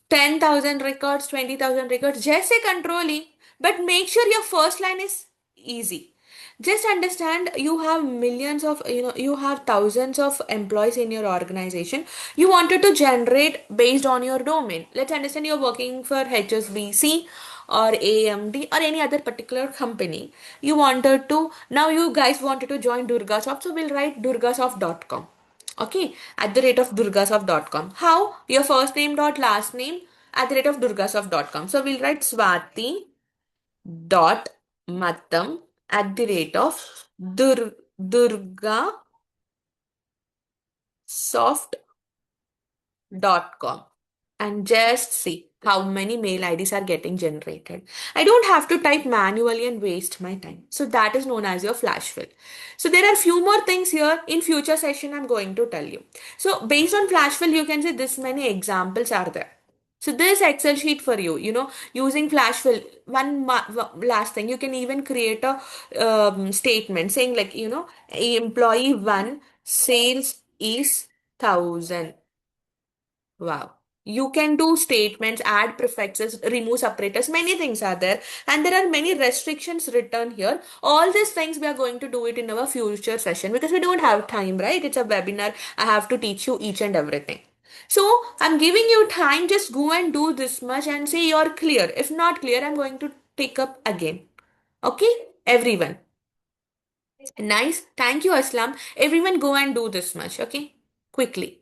10,000 records, 20,000 records, just say controlling, but make sure your first line is easy. Just understand you have millions of, you have thousands of employees in your organization. You wanted to generate based on your domain. Let's understand you're working for HSBC or AMD or any other particular company. You wanted to, now you guys wanted to join DurgaSoft, so we'll write durgasoft.com. Okay, at the rate of durgasoft.com. How? Your first name dot last name at the rate of durgasoft.com. So we'll write Swati dot Matam at the rate of Durga com and just see how many mail IDs are getting generated. I don't have to type manually and waste my time. So that is known as your flash fill. So there are few more things here in future session I'm going to tell you. So based on flash fill, you can say this many examples are there. So this Excel sheet for you, using flash fill, last thing, you can even create a statement saying like, employee one sales is 1,000. Wow. You can do statements, add prefixes, remove separators, many things are there. And there are many restrictions written here. All these things we are going to do it in our future session because we don't have time, right? It's a webinar. I have to teach you each and everything. So I'm giving you time, just go and do this much and say you're clear. If not clear, I'm going to take up again. Okay, everyone. Nice. Thank you, Aslam. Everyone go and do this much, okay? Quickly.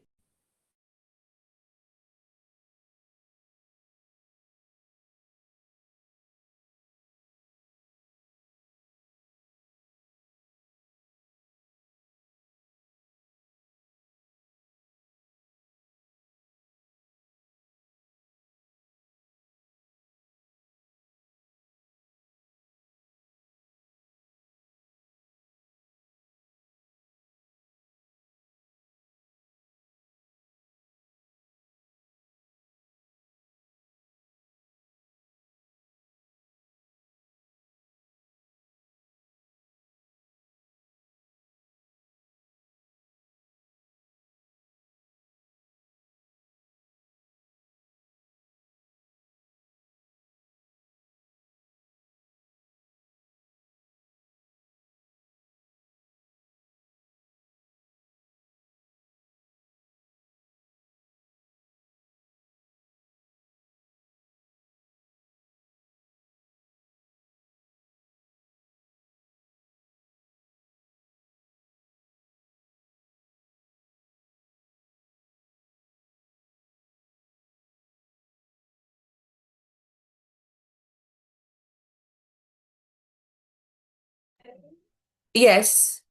Yes.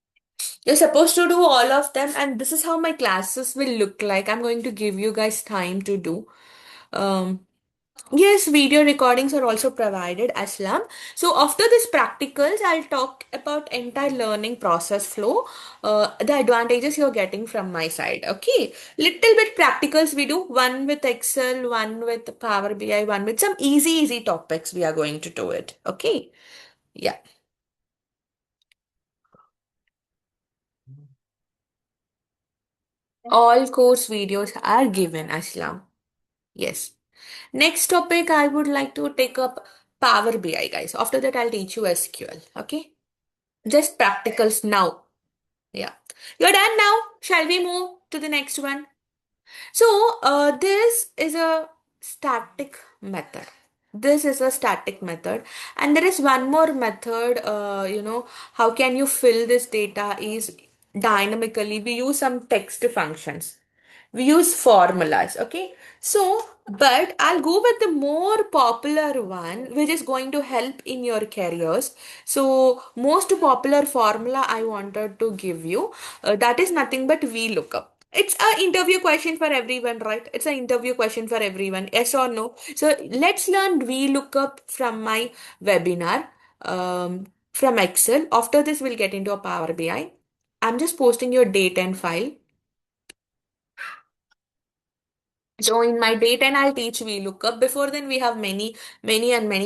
You're supposed to do all of them, and this is how my classes will look like. I'm going to give you guys time to do. Um, yes, video recordings are also provided, Aslam. So after this practicals, I'll talk about entire learning process flow, the advantages you're getting from my side. Okay, little bit practicals we do. One with Excel, one with Power BI, one with some easy topics. We are going to do it. Okay, yeah. All course videos are given, Aslam. Yes. Next topic, I would like to take up Power BI, guys. After that, I'll teach you SQL. Okay? Just practicals now. Yeah. You're done now. Shall we move to the next one? So, this is a static method. This is a static method. And there is one more method, how can you fill this data is dynamically. We use some text functions. We use formulas, okay? So, but I'll go with the more popular one, which is going to help in your careers. So, most popular formula I wanted to give you, that is nothing but VLOOKUP. It's an interview question for everyone, right? It's an interview question for everyone, yes or no? So, let's learn VLOOKUP from my webinar, from Excel. After this, we'll get into a Power BI. I'm just posting your date and file. So in my day 10, I'll teach VLOOKUP. Before then, we have many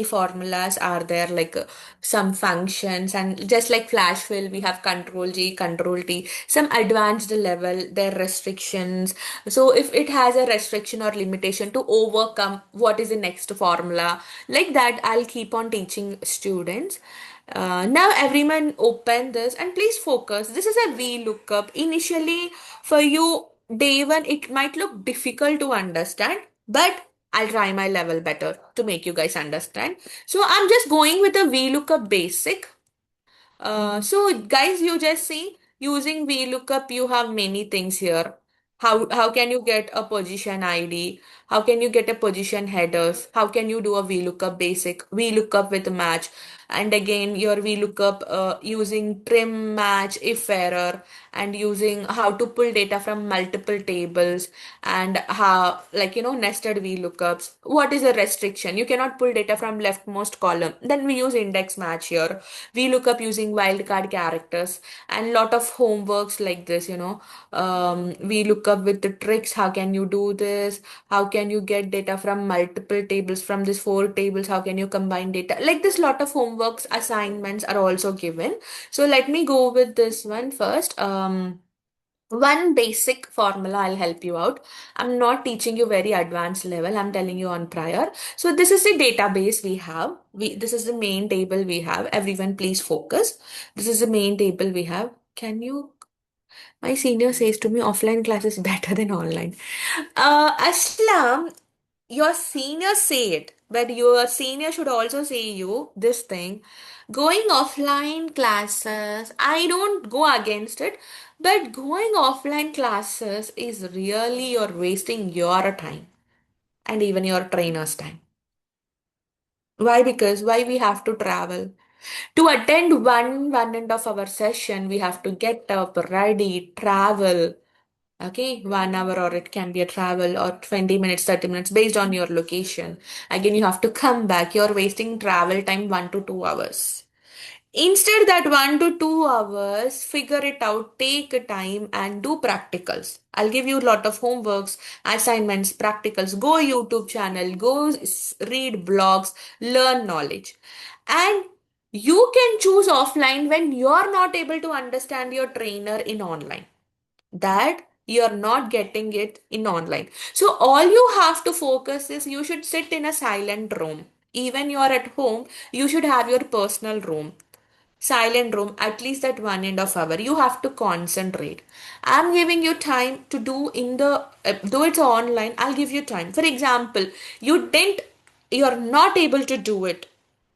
formulas are there, like some functions, and just like flash fill, we have Control G, Control T, some advanced level, their restrictions. So if it has a restriction or limitation to overcome, what is the next formula? Like that, I'll keep on teaching students. Now everyone open this and please focus. This is a VLOOKUP. Initially, for you, day one, it might look difficult to understand, but I'll try my level better to make you guys understand. So I'm just going with a VLOOKUP basic. So guys, you just see using VLOOKUP, you have many things here. How can you get a position ID? How can you get a position headers? How can you do a VLOOKUP basic, VLOOKUP with a match? and again your VLOOKUP using trim, match, if error, and using how to pull data from multiple tables, and how, like, nested VLOOKUPs. What is a restriction? You cannot pull data from leftmost column. Then we use index match here. VLOOKUP using wildcard characters, and lot of homeworks like this, VLOOKUP with the tricks. How can you do this? How can you get data from multiple tables, from these four tables? How can you combine data? Like this, lot of homeworks, assignments are also given. So let me go with this one first. One basic formula, I'll help you out. I'm not teaching you very advanced level. I'm telling you on prior. So this is the database we have. This is the main table we have. Everyone, please focus. This is the main table we have. Can you? My senior says to me, offline class is better than online. Aslam, your senior say it, but your senior should also say you this thing. Going offline classes, I don't go against it, but going offline classes is really you're wasting your time and even your trainer's time. Why? Because why we have to travel? To attend one and of our session, we have to get up, ready, travel. Okay, 1 hour, or it can be a travel, or 20 minutes, 30 minutes based on your location. Again, you have to come back. You're wasting travel time 1 to 2 hours. Instead, that 1 to 2 hours, figure it out, take a time and do practicals. I'll give you a lot of homeworks, assignments, practicals. Go YouTube channel, go read blogs, learn knowledge. And you can choose offline when you're not able to understand your trainer in online, that you're not getting it in online. So all you have to focus is you should sit in a silent room. Even you're at home, you should have your personal room. Silent room, at least at one end of hour. You have to concentrate. I'm giving you time to do in the, though it's online, I'll give you time. For example, you're not able to do it.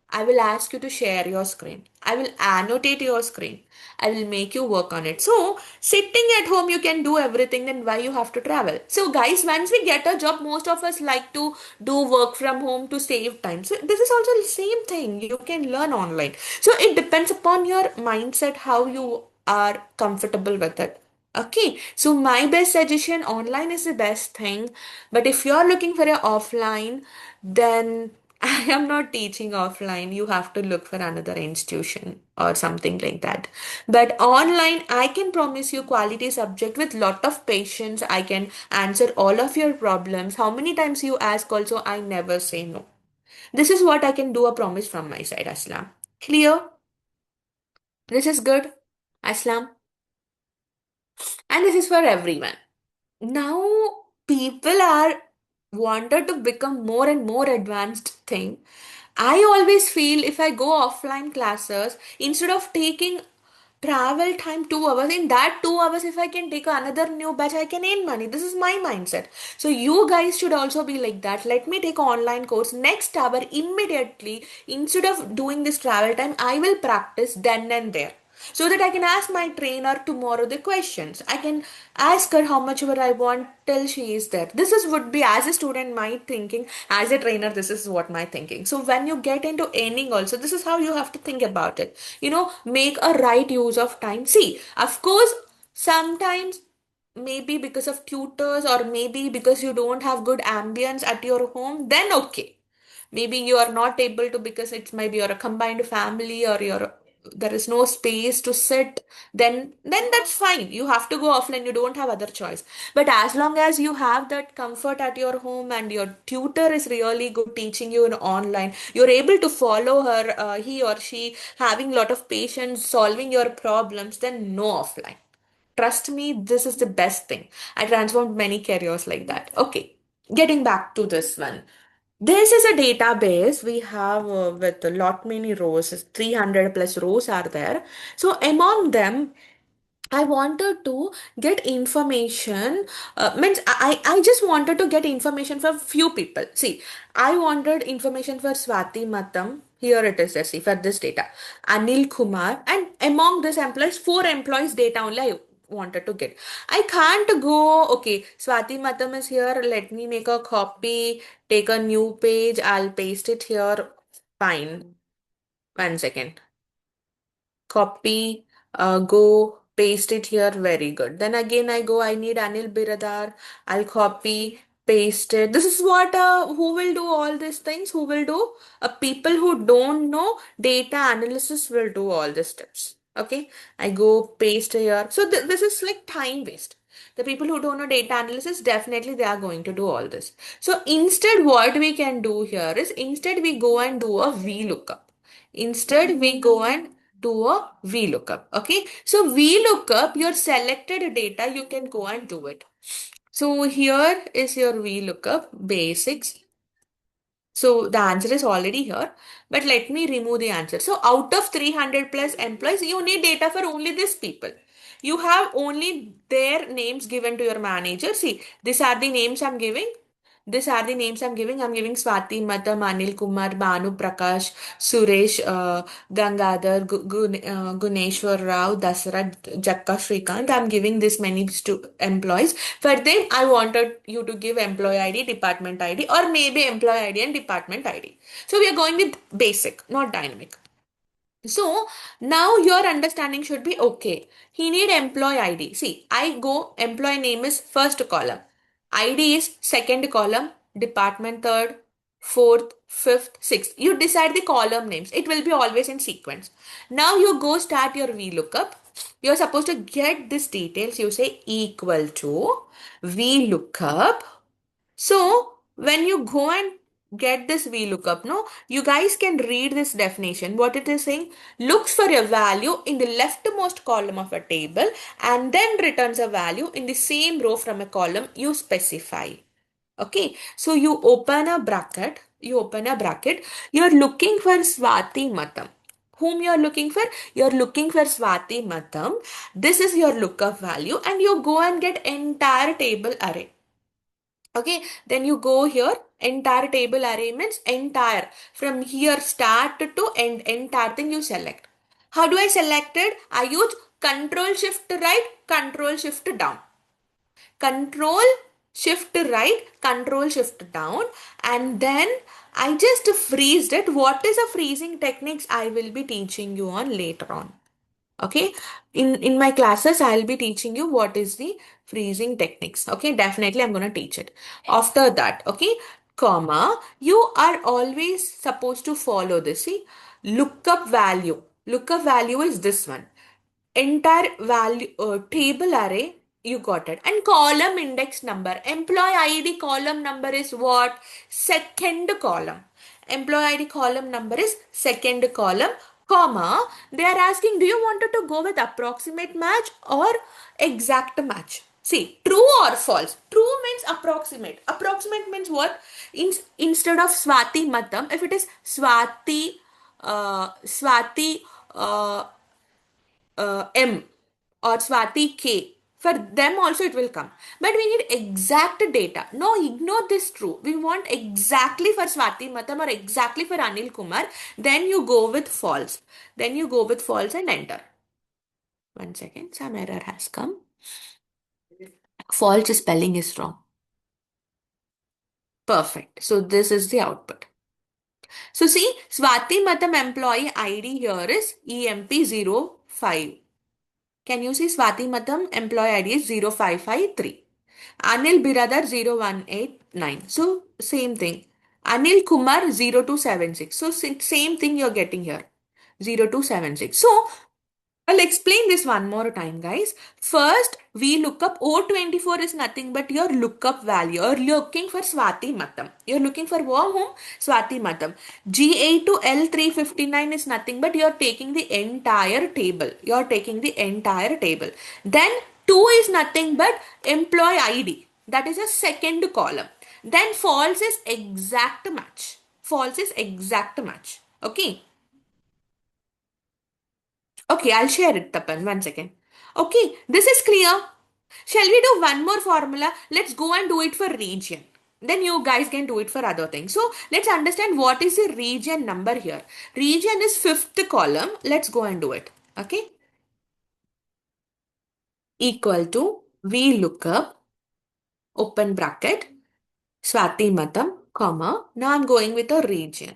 I will ask you to share your screen. I will annotate your screen. I will make you work on it. So, sitting at home, you can do everything. Then why you have to travel? So, guys, once we get a job, most of us like to do work from home to save time. So, this is also the same thing. You can learn online. So, it depends upon your mindset how you are comfortable with it. Okay, so my best suggestion, online is the best thing. But if you're looking for a offline, then I am not teaching offline. You have to look for another institution or something like that. But online, I can promise you quality subject with lot of patience. I can answer all of your problems. How many times you ask also, I never say no. This is what I can do a promise from my side, Aslam. Clear? This is good, Aslam. And this is for everyone. Now people are wanted to become more and more advanced thing. I always feel if I go offline classes, instead of taking travel time 2 hours, in that 2 hours, if I can take another new batch, I can earn money. This is my mindset. So you guys should also be like that. Let me take an online course next hour immediately. Instead of doing this travel time, I will practice then and there, so that I can ask my trainer tomorrow the questions. I can ask her how much ever I want till she is there. This is would be as a student my thinking, as a trainer this is what my thinking. So when you get into earning also, this is how you have to think about it. Make a right use of time. See, of course, sometimes maybe because of tutors, or maybe because you don't have good ambience at your home, then okay, maybe you are not able to, because it's maybe you're a combined family, or there is no space to sit, then that's fine, you have to go offline, you don't have other choice. But as long as you have that comfort at your home, and your tutor is really good teaching you in online, you're able to follow her, he or she having lot of patience solving your problems, then no offline. Trust me, this is the best thing. I transformed many careers like that. Okay, getting back to this one. This is a database we have with a lot many rows. 300 plus rows are there. So among them, I wanted to get information. Means I just wanted to get information for few people. See, I wanted information for Swati Matam. Here it is, let's see, for this data. Anil Kumar. And among these employees, 4 employees data only I wanted to get. I can't go, okay, Swati Matam is here. Let me make a copy, take a new page. I'll paste it here. Fine. One second. Copy, go paste it here. Very good. Then again I go, I need Anil Biradar. I'll copy, paste it. This is what, who will do all these things? Who will do? People who don't know data analysis will do all these steps. Okay, I go paste here. So this is like time waste. The people who don't know data analysis, definitely they are going to do all this. So instead, what we can do here is, instead we go and do a VLOOKUP. Instead, we go and do a VLOOKUP. Okay. So VLOOKUP, your selected data, you can go and do it. So here is your VLOOKUP basics. So the answer is already here, but let me remove the answer. So out of 300 plus employees, you need data for only these people. You have only their names given to your manager. See, these are the names I'm giving. These are the names I'm giving. I'm giving Swati, Matam, Anil Kumar, Banu Prakash, Suresh, Gangadhar, Guneshwar Rao, Dasrat, Jakka, Shrikant. I'm giving this many employees. For them, I wanted you to give employee ID, department ID, or maybe employee ID and department ID. So we are going with basic, not dynamic. So now your understanding should be okay. He need employee ID. See, I go employee name is first column. ID is second column, department third, fourth, fifth, sixth. You decide the column names. It will be always in sequence. Now you go start your VLOOKUP. You're supposed to get these details. You say equal to VLOOKUP. So when you go and get this VLOOKUP, no, you guys can read this definition. What it is saying, looks for a value in the leftmost column of a table and then returns a value in the same row from a column you specify. Okay, so you open a bracket, you're looking for Swati Matam. Whom you're looking for? You're looking for Swati Matam. This is your lookup value, and you go and get entire table array. Okay, then you go here, entire table array means entire. From here start to end, entire thing you select. How do I select it? I use Control Shift right, Control Shift down. Control Shift right, Control Shift down, and then I just freezed it. What is a freezing techniques I will be teaching you on later on. Okay, in my classes I'll be teaching you what is the freezing techniques. Okay, definitely I'm going to teach it after that. Okay, comma, you are always supposed to follow this. See, lookup value is this one, entire value, table array, you got it. And column index number, employee ID column number is what? Second column. Employee ID column number is second column, comma, they are asking, do you wanted to go with approximate match or exact match? See, true or false? True means approximate. Approximate means what? Instead of Swati Matam, if it is Swati M or Swati K, for them also it will come. But we need exact data. No, ignore this true. We want exactly for Swati Matam or exactly for Anil Kumar. Then you go with false. Then you go with false and enter. One second, some error has come. False spelling is wrong. Perfect. So this is the output. So see, Swati Matam employee ID here is EMP05. Can you see Swati Matam employee ID is 0553. Anil Biradar 0189. So same thing. Anil Kumar 0276. So same thing you're getting here. 0276. So I'll explain this one more time, guys. First, we look up O24 is nothing but your lookup value. You're looking for Swati Matam. You're looking for whom? Swati Matam. GA to L359 is nothing but you're taking the entire table. You're taking the entire table. Then 2 is nothing but employee ID. That is a second column. Then false is exact match. False is exact match. Okay. Okay, I'll share it, Tapan. One second. Okay, this is clear. Shall we do one more formula? Let's go and do it for region. Then you guys can do it for other things. So let's understand what is the region number here. Region is fifth column. Let's go and do it. Okay. Equal to VLOOKUP, open bracket, Swati Matam, comma. Now I'm going with a region.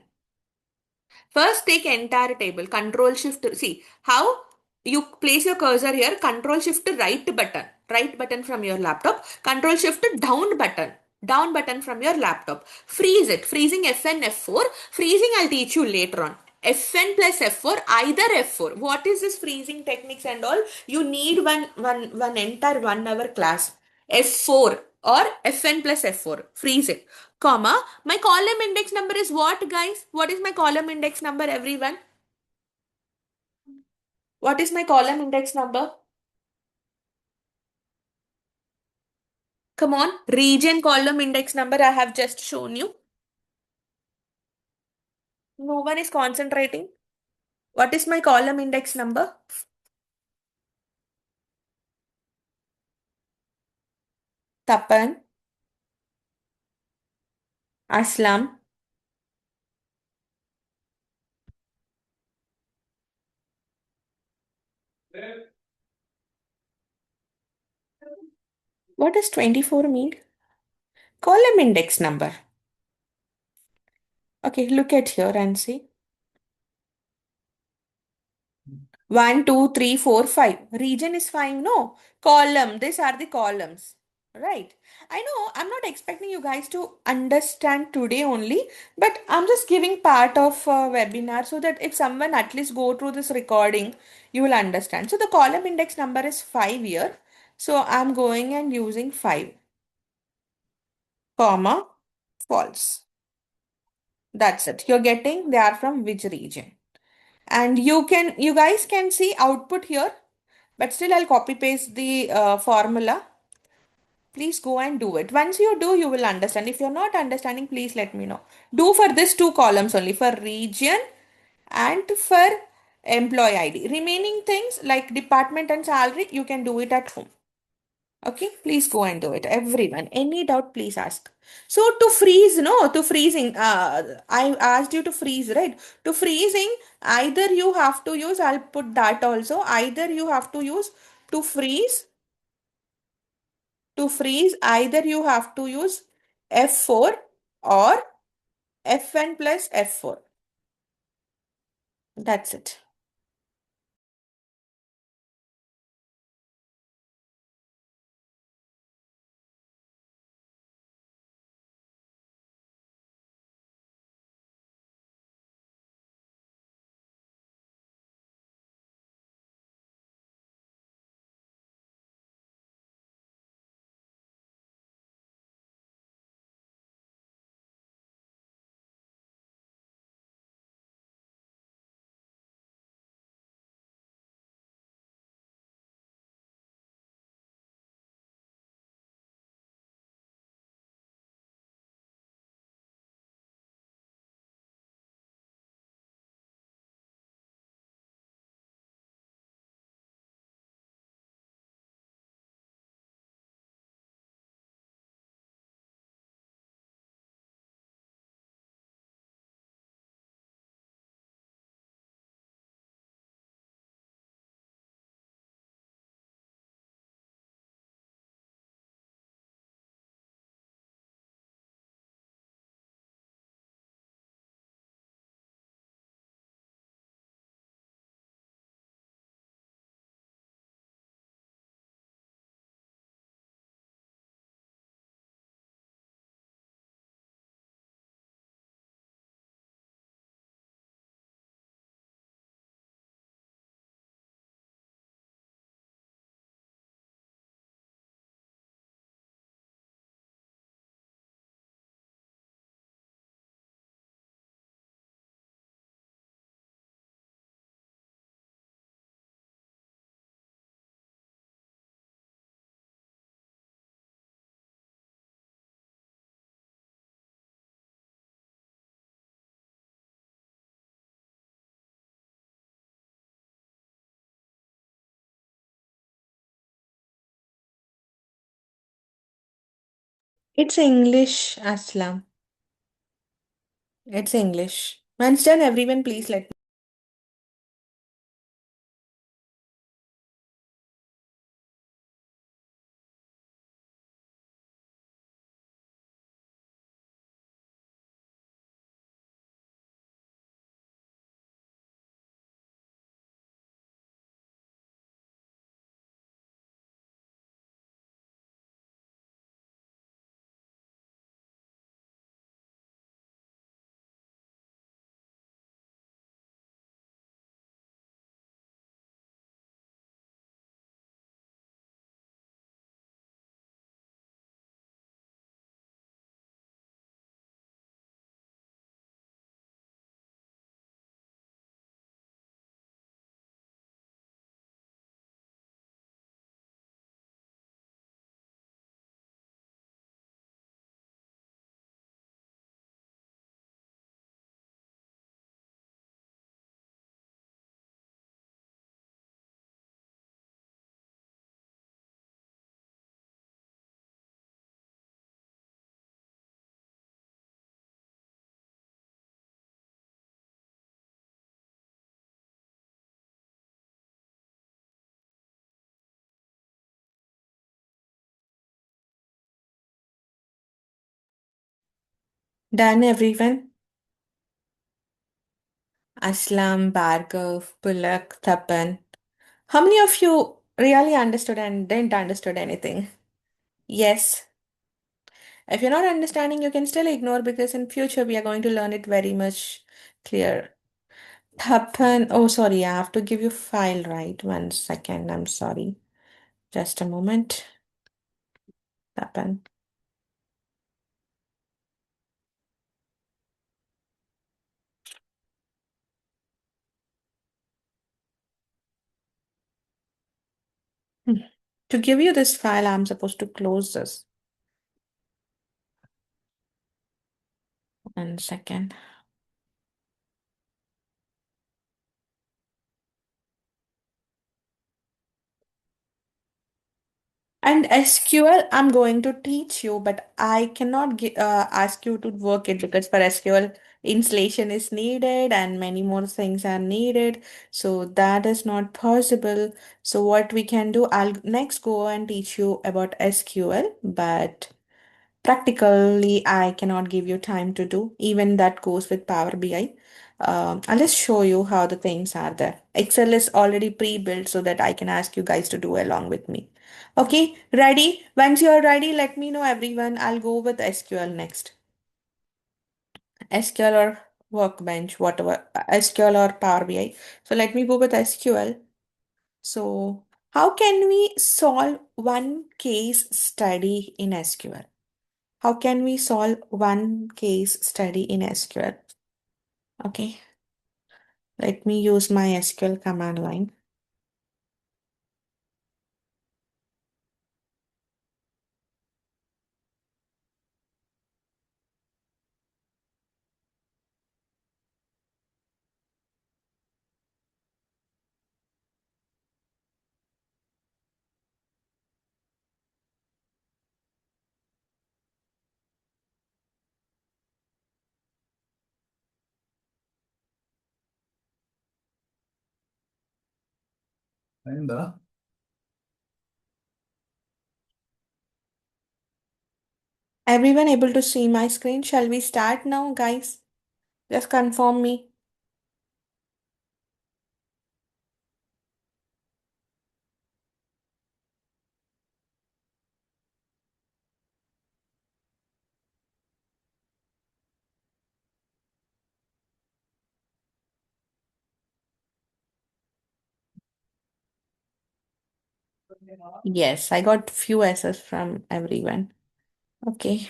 First, take entire table. Control Shift. See how you place your cursor here. Control Shift right button. Right button from your laptop. Control Shift down button. Down button from your laptop. Freeze it. Freezing Fn F4. Freezing I'll teach you later on. Fn plus F4, either F4. What is this freezing techniques and all? You need one entire 1 hour class. F4 or Fn plus F4. Freeze it. Comma. My column index number is what, guys? What is my column index number, everyone? What is my column index number? Come on. Region column index number I have just shown you. No one is concentrating. What is my column index number? Tapan, Aslam. What does 24 mean? Column index number. Okay, look at here and see. 1, 2, 3, 4, 5. Region is 5, no? Column, these are the columns. Right. I know I'm not expecting you guys to understand today only, but I'm just giving part of webinar so that if someone at least go through this recording, you will understand. So the column index number is 5 here. So I'm going and using 5, comma, false. That's it. You're getting they are from which region. And you guys can see output here, but still I'll copy paste the formula. Please go and do it. Once you do, you will understand. If you're not understanding, please let me know. Do for this two columns only, for region and for employee ID. Remaining things like department and salary, you can do it at home. Okay, please go and do it. Everyone, any doubt, please ask. So to freeze, no, to freezing, I asked you to freeze, right? To freezing, either you have to use, I'll put that also, either you have to use to freeze, either you have to use F4 or Fn plus F4. That's it. It's English, Aslam. It's English. Once done, everyone, please let me. Done, everyone? Aslam, Bhargav, Pulak, Tapan. How many of you really understood and didn't understood anything? Yes. If you're not understanding, you can still ignore because in future we are going to learn it very much clear. Tapan, oh sorry, I have to give you file right. 1 second, I'm sorry. Just a moment. Tapan. Hmm. To give you this file, I'm supposed to close this. 1 second. And SQL, I'm going to teach you, but I cannot ask you to work it because for SQL, installation is needed and many more things are needed. So that is not possible. So what we can do, I'll next go and teach you about SQL, but practically, I cannot give you time to do. Even that goes with Power BI. I'll just show you how the things are there. Excel is already pre-built so that I can ask you guys to do along with me. Okay, ready? Once you're ready, let me know, everyone. I'll go with SQL next. SQL or Workbench, whatever. SQL or Power BI. So let me go with SQL. So, how can we solve one case study in SQL? How can we solve one case study in SQL? Okay, let me use my SQL command line. Everyone able to see my screen? Shall we start now, guys? Just confirm me. Yes, I got few S's from everyone. Okay.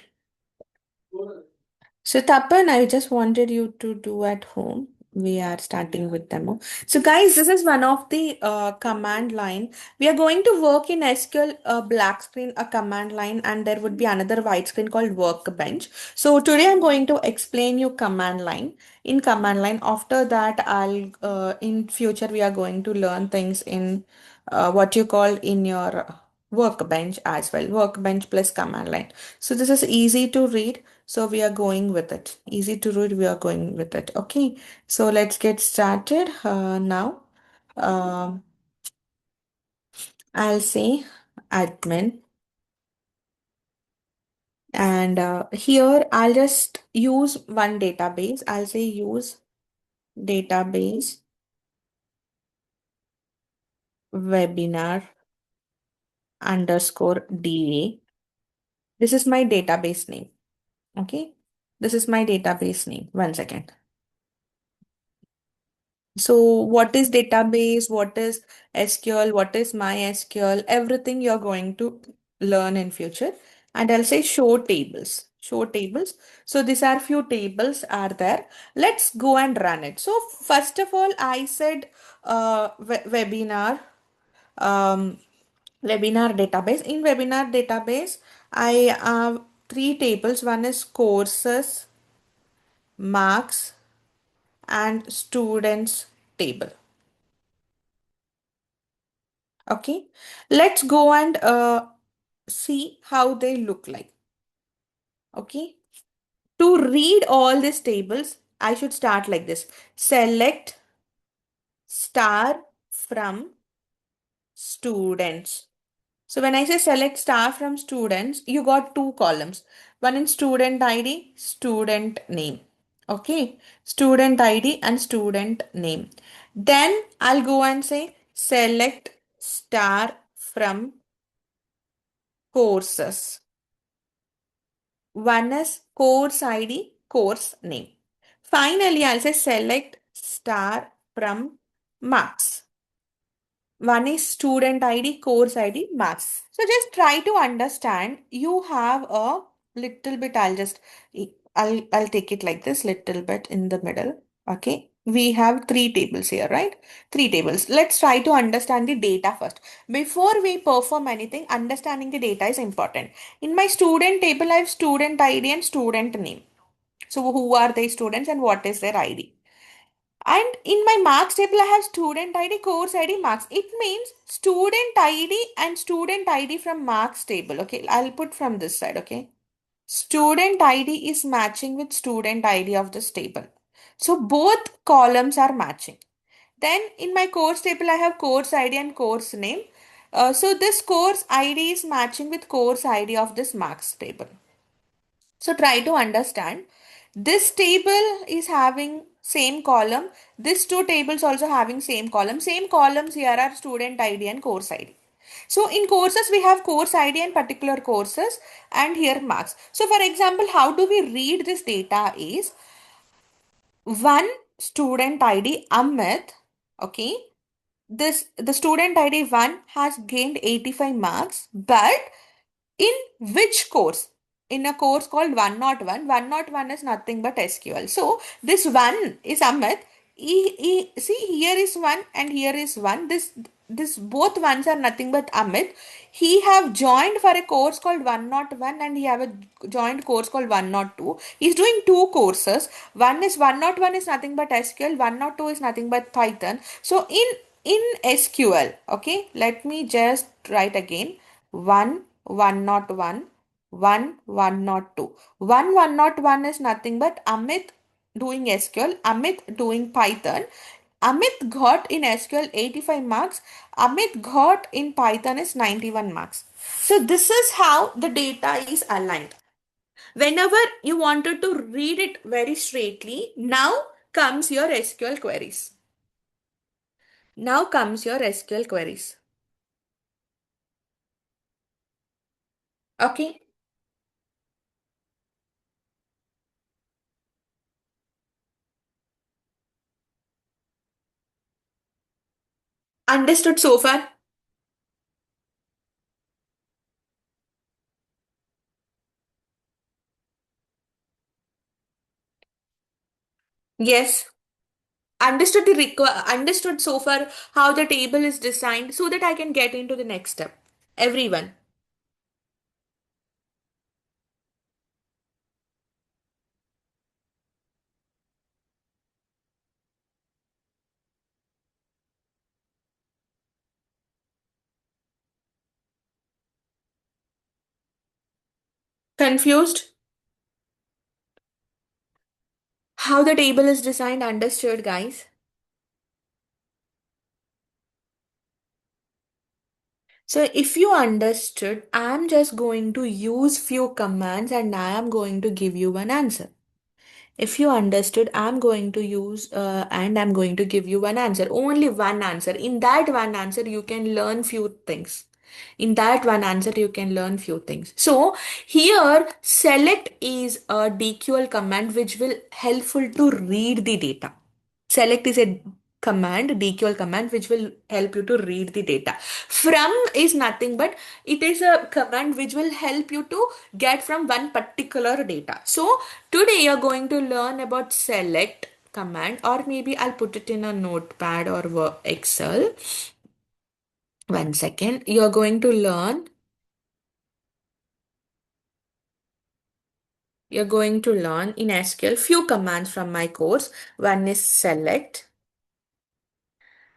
So, Tapan, I just wanted you to do at home. We are starting with demo. So, guys, this is one of the command line. We are going to work in SQL black screen, a command line, and there would be another white screen called workbench. So, today I'm going to explain you command line. In command line, after that, I'll in future we are going to learn things in what you call in your workbench as well. Workbench plus command line. So, this is easy to read. So we are going with it. Easy to read, we are going with it. Okay, so let's get started now. Um, I'll say admin, and here I'll just use one database. I'll say use database webinar underscore DA. This is my database name. Okay, this is my database name. 1 second. So what is database? What is SQL? What is MySQL? Everything you're going to learn in future. And I'll say show tables. Show tables. So these are few tables are there. Let's go and run it. So first of all, I said webinar, um, webinar database. In webinar database, I have three tables. One is courses, marks, and students table. Okay, let's go and see how they look like. Okay, to read all these tables, I should start like this. Select star from students. So when I say select star from students, you got two columns. One in student ID, student name. Okay, student ID and student name. Then I'll go and say select star from courses. One is course ID, course name. Finally, I'll say select star from marks. One is student ID, course ID, marks. So just try to understand. You have a little bit, I'll take it like this, little bit in the middle. Okay. We have three tables here, right? Three tables. Let's try to understand the data first. Before we perform anything, understanding the data is important. In my student table, I have student ID and student name. So who are they students and what is their ID? And in my marks table, I have student ID, course ID, marks. It means student ID and student ID from marks table. Okay, I'll put from this side. Okay, student ID is matching with student ID of this table. So both columns are matching. Then in my course table, I have course ID and course name. So this course ID is matching with course ID of this marks table. So try to understand. This table is having same column. This two tables also having same column. Same columns here are student ID and course ID. So in courses we have course ID and particular courses and here marks. So for example, how do we read this data is one student ID Amit, okay, this the student ID 1 has gained 85 marks, but in which course? In a course called 101. 101 is nothing but SQL. So this one is Amit. See, here is one and here is one. This both ones are nothing but Amit. He have joined for a course called 101 and he have a joined course called 102. He's doing two courses. One is 101 is nothing but SQL. 102 is nothing but Python. So in SQL, okay, let me just write again. 101, 102. 101 is nothing but Amit doing SQL, Amit doing Python. Amit got in SQL 85 marks. Amit got in Python is 91 marks. So this is how the data is aligned. Whenever you wanted to read it very straightly, now comes your SQL queries. Now comes your SQL queries. Okay. Understood so far? Yes. Understood so far how the table is designed so that I can get into the next step. Everyone. Confused? How the table is designed, understood, guys? So if you understood, I'm just going to use few commands and I am going to give you one answer. If you understood, I'm going to use and I'm going to give you one answer. Only one answer. In that one answer, you can learn few things. In that one answer, you can learn few things. So here, select is a DQL command which will helpful to read the data. Select is a command, DQL command, which will help you to read the data. From is nothing but it is a command which will help you to get from one particular data. So today you're going to learn about select command, or maybe I'll put it in a notepad or Excel. One second. You're going to learn. You're going to learn in SQL few commands from my course. One is select.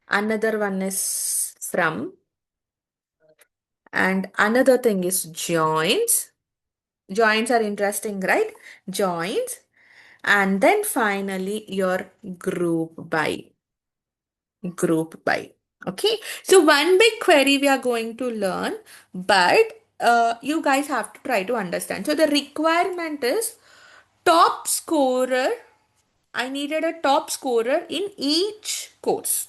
Another one is from. And another thing is joins. Joins are interesting, right? Joins. And then finally your group by. Group by. Okay, so one big query we are going to learn, but you guys have to try to understand. So the requirement is top scorer. I needed a top scorer in each course.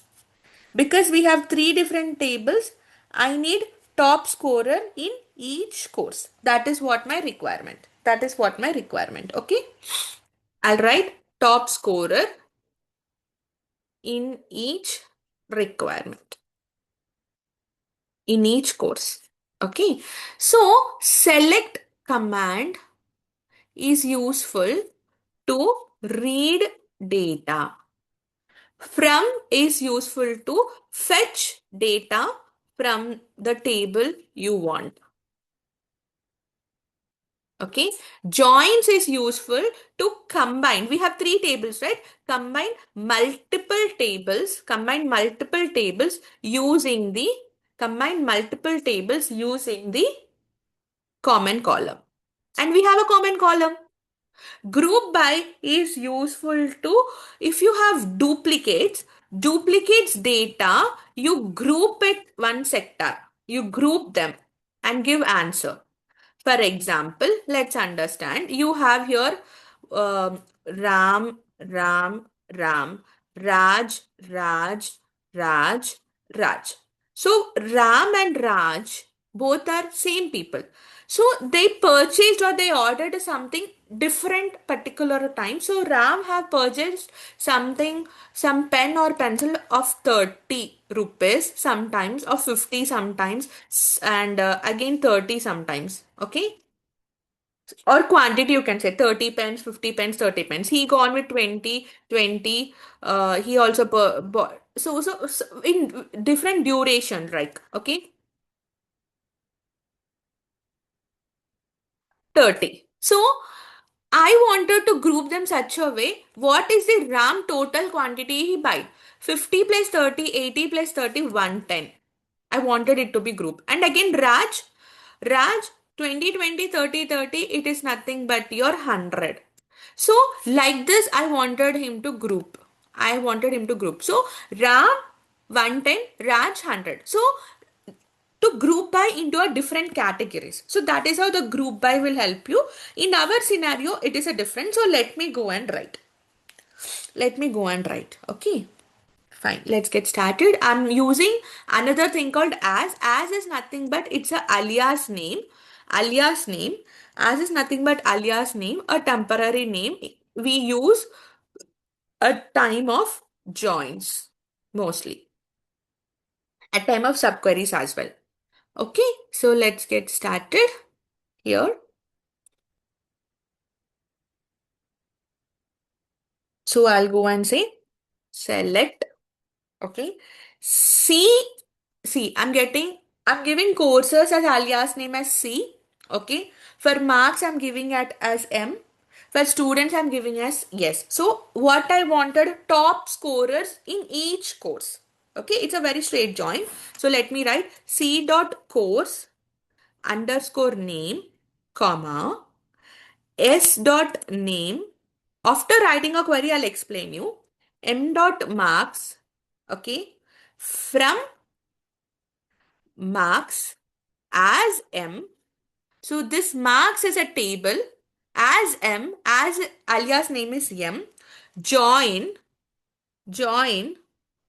Because we have three different tables, I need top scorer in each course. That is what my requirement. That is what my requirement. Okay. I'll write top scorer in each requirement, in each course. Okay. So select command is useful to read data. From is useful to fetch data from the table you want. Okay. Joins is useful to combine. We have three tables, right? Combine multiple tables using the common column. And we have a common column. Group by is useful to, if you have duplicates data, you group it one sector. You group them and give answer. For example, let's understand. You have here Ram, Ram, Ram, Raj, Raj, Raj, Raj. So Ram and Raj both are same people. So they purchased or they ordered something different particular time. So Ram have purchased something, some pen or pencil of 30 rupees sometimes, or 50 sometimes, and again 30 sometimes. Okay. Or quantity, you can say 30 pens, 50 pens, 30 pens. He gone with 20, 20. He also bought. So in different duration, right? Okay. 30. So I wanted to group them such a way. What is the RAM total quantity he buy? 50 plus 30, 80 plus 30, 110. I wanted it to be grouped. And again, Raj, 20, 20, 30, 30, it is nothing but your 100. So, like this, I wanted him to group. So, Ram 110, Raj 100. So, to group by into a different categories. So, that is how the group by will help you. In our scenario, it is a different. So, let me go and write. Okay. Fine, let's get started. I'm using another thing called as. As is nothing but it's a alias name. Alias name. As is nothing but alias name, a temporary name. We use a time of joins mostly. At time of subqueries as well. Okay, so let's get started here. So I'll go and say select. Okay. C, I'm giving courses as alias name as C. Okay. For marks, I'm giving it as M. For students, I'm giving as yes. So what I wanted, top scorers in each course. Okay. It's a very straight join. So let me write C dot course underscore name, comma, S dot name. After writing a query, I'll explain you. M dot marks, okay, from marks as M. So this marks is a table as M, as alias name is M. Join, join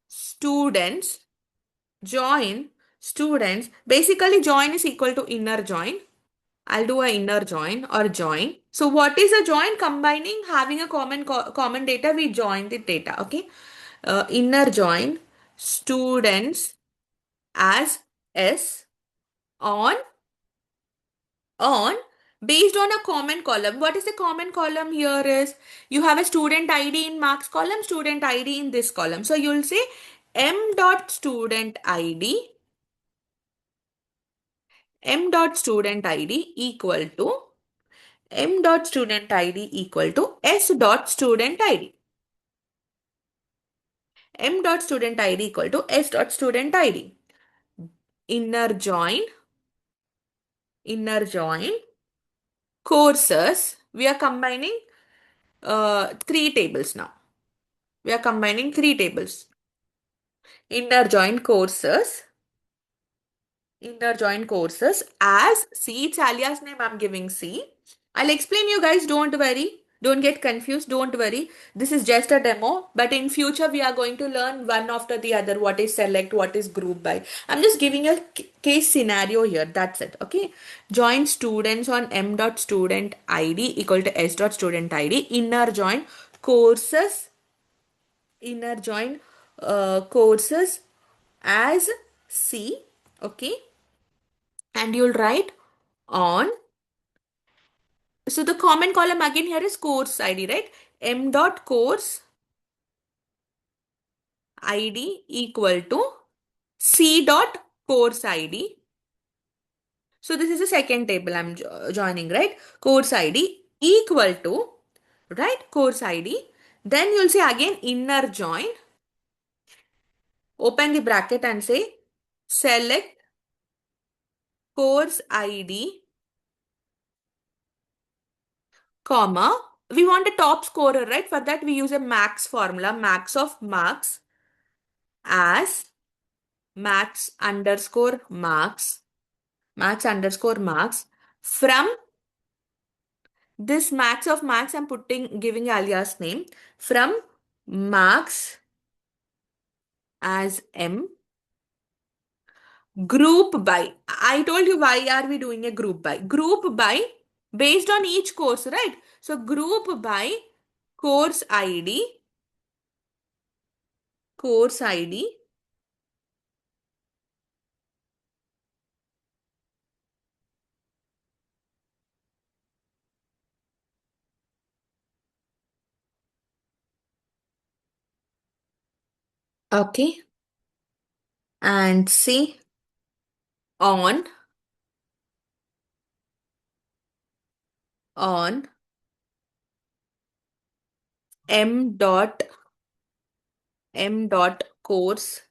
students, join students. Basically, join is equal to inner join. I'll do a inner join or join. So what is a join? Combining, having a common data, we join the data. Okay. Inner join students as S on based on a common column. What is the common column here is you have a student ID in marks column, student ID in this column. So you'll say m dot student ID equal to s dot student ID. M dot student ID equal to s dot student ID. Inner join courses. We are combining three tables now. We are combining three tables. inner join courses, inner join courses as C. It's alias name, I'm giving C. I'll explain you guys, don't worry. Don't get confused, don't worry. This is just a demo, but in future we are going to learn one after the other what is select, what is group by. I'm just giving a case scenario here, that's it, okay? Join students on m dot student id equal to s dot student id, inner join courses, inner join courses as C, okay? And you'll write on. So the common column again here is course ID, right? M dot course ID equal to C dot course ID. So this is the second table I'm joining, right? Course ID equal to, right? Course ID. Then you'll say again inner join. Open the bracket and say select course ID, comma. We want a top scorer, right? For that we use a max formula, max of marks as max underscore marks, max underscore marks. From this max of marks, I'm giving alias name. From marks as M, group by. I told you why are we doing a group by? Group by based on each course, right? So group by course ID, course ID. Okay. And see on m dot course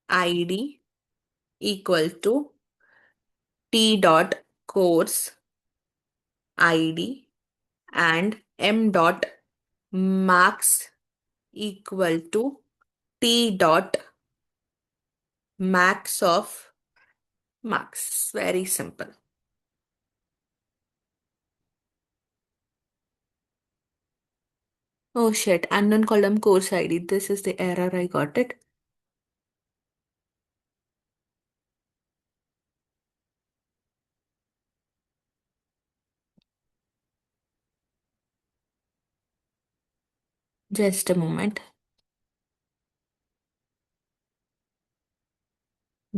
ID equal to t dot course ID and m dot max equal to t dot max of marks. Very simple. Oh shit, unknown column course ID. This is the error, I got it. Just a moment.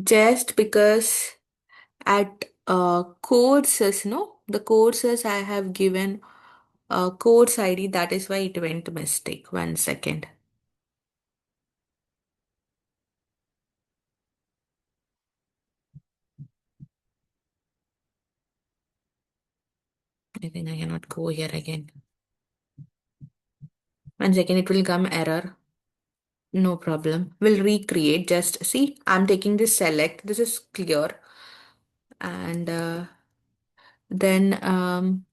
Just because at courses, no, the courses I have given course ID, that is why it went mistake. 1 second. I think I cannot go here again. 1 second, it will come error. No problem. We'll recreate. Just see, I'm taking this select. This is clear. And then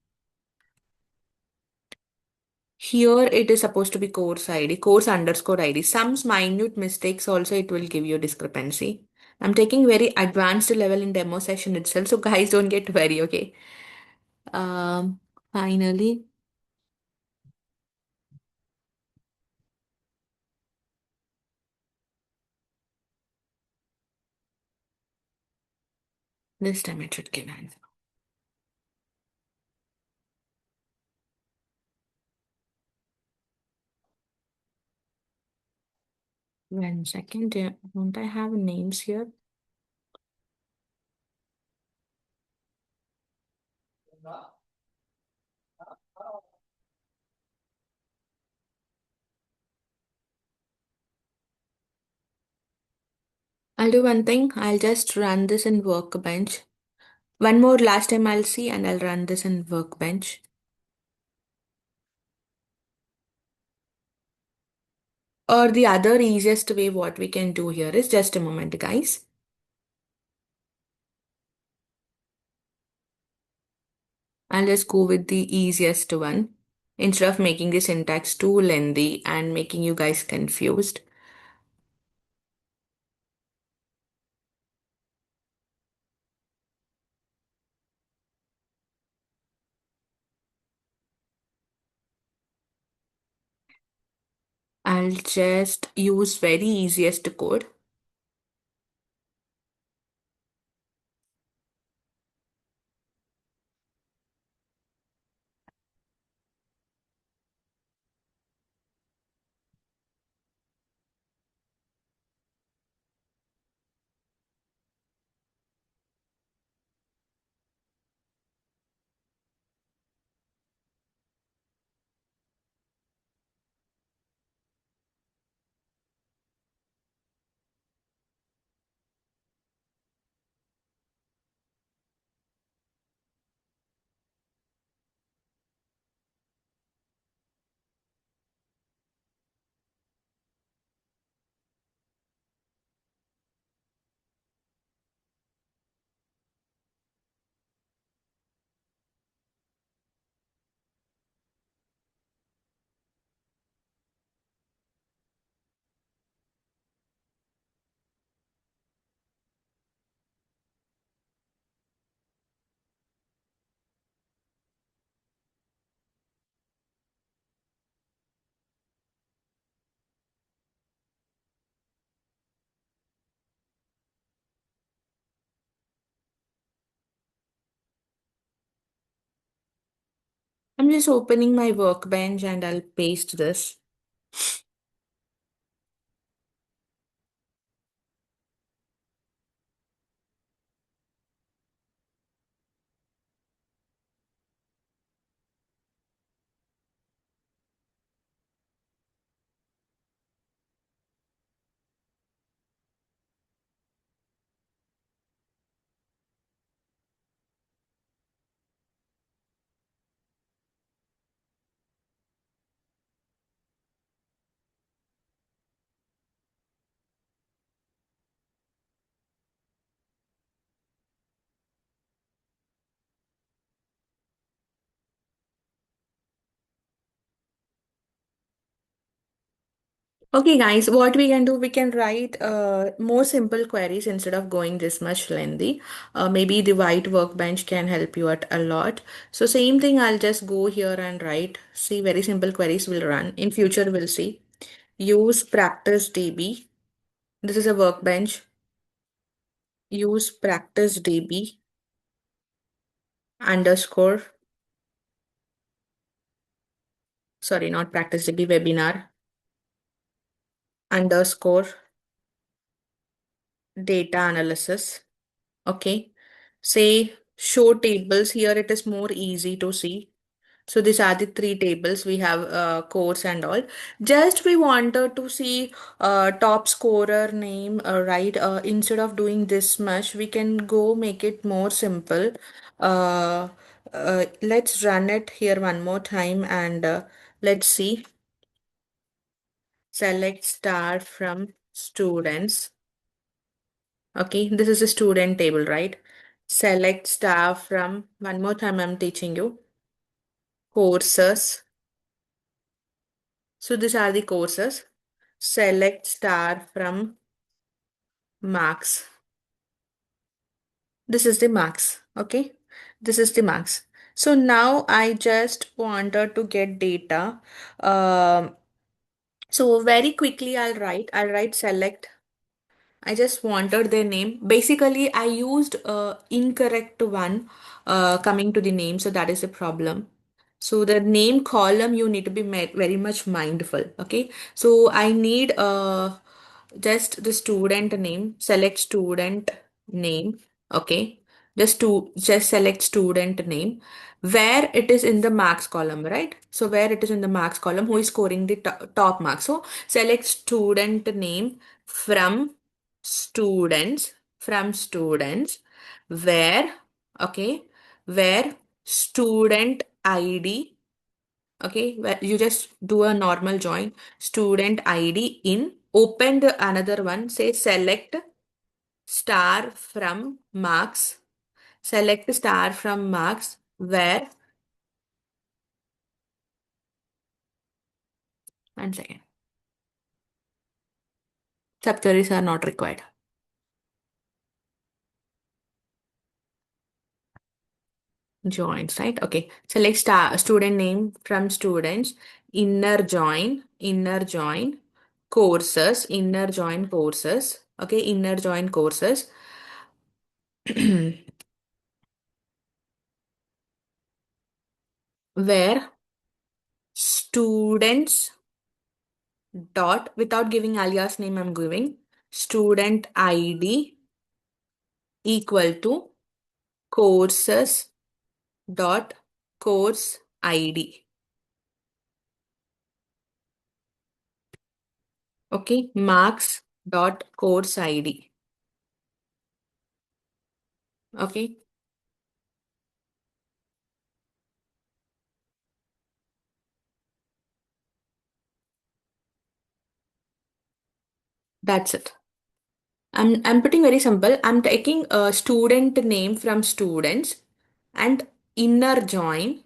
here it is supposed to be course ID, course underscore ID. Some minute mistakes also it will give you discrepancy. I'm taking very advanced level in demo session itself, so guys don't get worried, okay? Finally, this time it should give answer. One second, don't I have names here? I'll do one thing. I'll just run this in Workbench. One more last time I'll see and I'll run this in Workbench. Or the other easiest way what we can do here is just a moment, guys. I'll just go with the easiest one instead of making the syntax too lengthy and making you guys confused. I'll just use very easiest code. I'm just opening my workbench and I'll paste this. Okay, guys, what we can do, we can write more simple queries instead of going this much lengthy. Maybe the white workbench can help you out a lot. So same thing, I'll just go here and write. See, very simple queries will run. In future, we'll see. Use practice DB. This is a workbench. Use practice DB underscore, sorry, not practice DB, webinar underscore data analysis. Okay. Say show tables. Here it is more easy to see. So these are the three tables we have, course and all. Just we wanted to see top scorer name, right? Instead of doing this much, we can go make it more simple. Uh, let's run it here one more time and let's see. Select star from students. Okay, this is a student table, right? Select star from, one more time I'm teaching you, courses. So these are the courses. Select star from marks. This is the marks. Okay, this is the marks. So now I just wanted to get data. Um, so very quickly I'll write select. I just wanted their name. Basically, I used incorrect one coming to the name, so that is a problem. So the name column you need to be very much mindful. Okay, so I need just the student name. Select student name. Okay, just select student name where it is in the marks column, right? So where it is in the marks column, who is scoring the top marks. So select student name from students where, okay, where student id, okay, where you just do a normal join student id in, open the another one, say select star from marks, select star from marks where, one second, subqueries are not required. Joins, right? Okay. Select star student name from students, inner join courses, inner join courses. Okay, inner join courses. Where students dot, without giving alias name, I'm giving student ID equal to courses dot course ID. Okay, marks dot course ID. Okay, that's it. I'm putting very simple. I'm taking a student name from students and inner join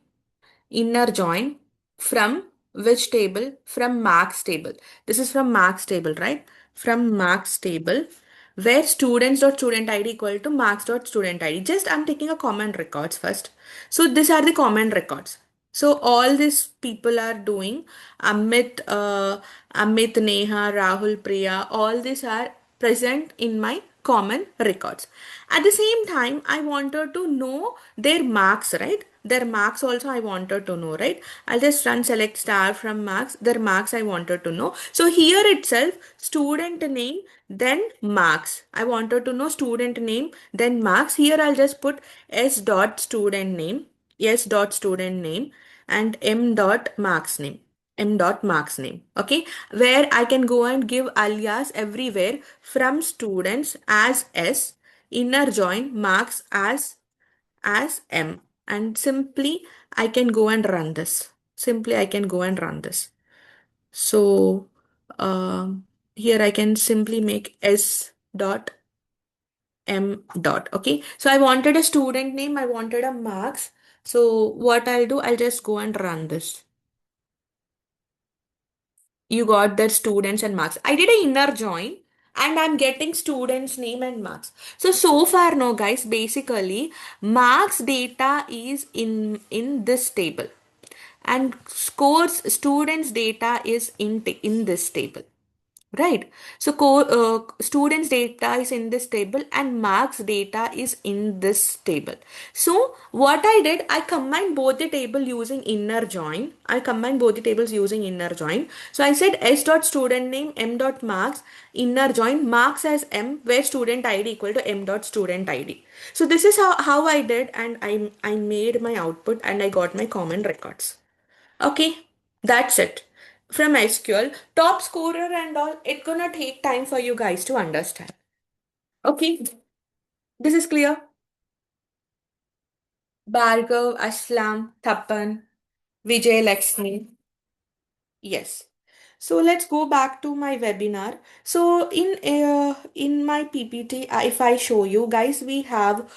inner join from which table? From marks table. This is from marks table, right? From marks table where students dot student id equal to marks dot student id. Just I'm taking a common records first. So these are the common records. So all these people are doing Amit, Neha, Rahul, Priya, all these are present in my common records. At the same time, I wanted to know their marks, right? Their marks also I wanted to know, right? I'll just run select star from marks. Their marks I wanted to know. So here itself, student name, then marks. I wanted to know student name, then marks. Here I'll just put s dot student name, s dot student name, and m dot marks name. M dot marks name. Okay, where I can go and give alias everywhere from students as s, inner join marks as m, and simply I can go and run this. Simply I can go and run this. So here I can simply make s dot m dot. Okay, so I wanted a student name, I wanted a marks. So what I'll do, I'll just go and run this. You got the students and marks. I did an inner join and I'm getting students name and marks. So far no guys, basically marks data is in this table and scores students data is in this table. Right. So students data is in this table and marks data is in this table. So what I did, I combined both the table using inner join. I combined both the tables using inner join. So I said s dot student name, m dot marks, inner join marks as m, where student id equal to m dot student id. So this is how I did, and I made my output and I got my common records. Okay, that's it. From SQL, top scorer and all, it's gonna take time for you guys to understand. Okay, this is clear. Bhargav, Aslam, Tapan, Vijay Lakshmi. Yes. So let's go back to my webinar. So in my PPT, if I show you guys, we have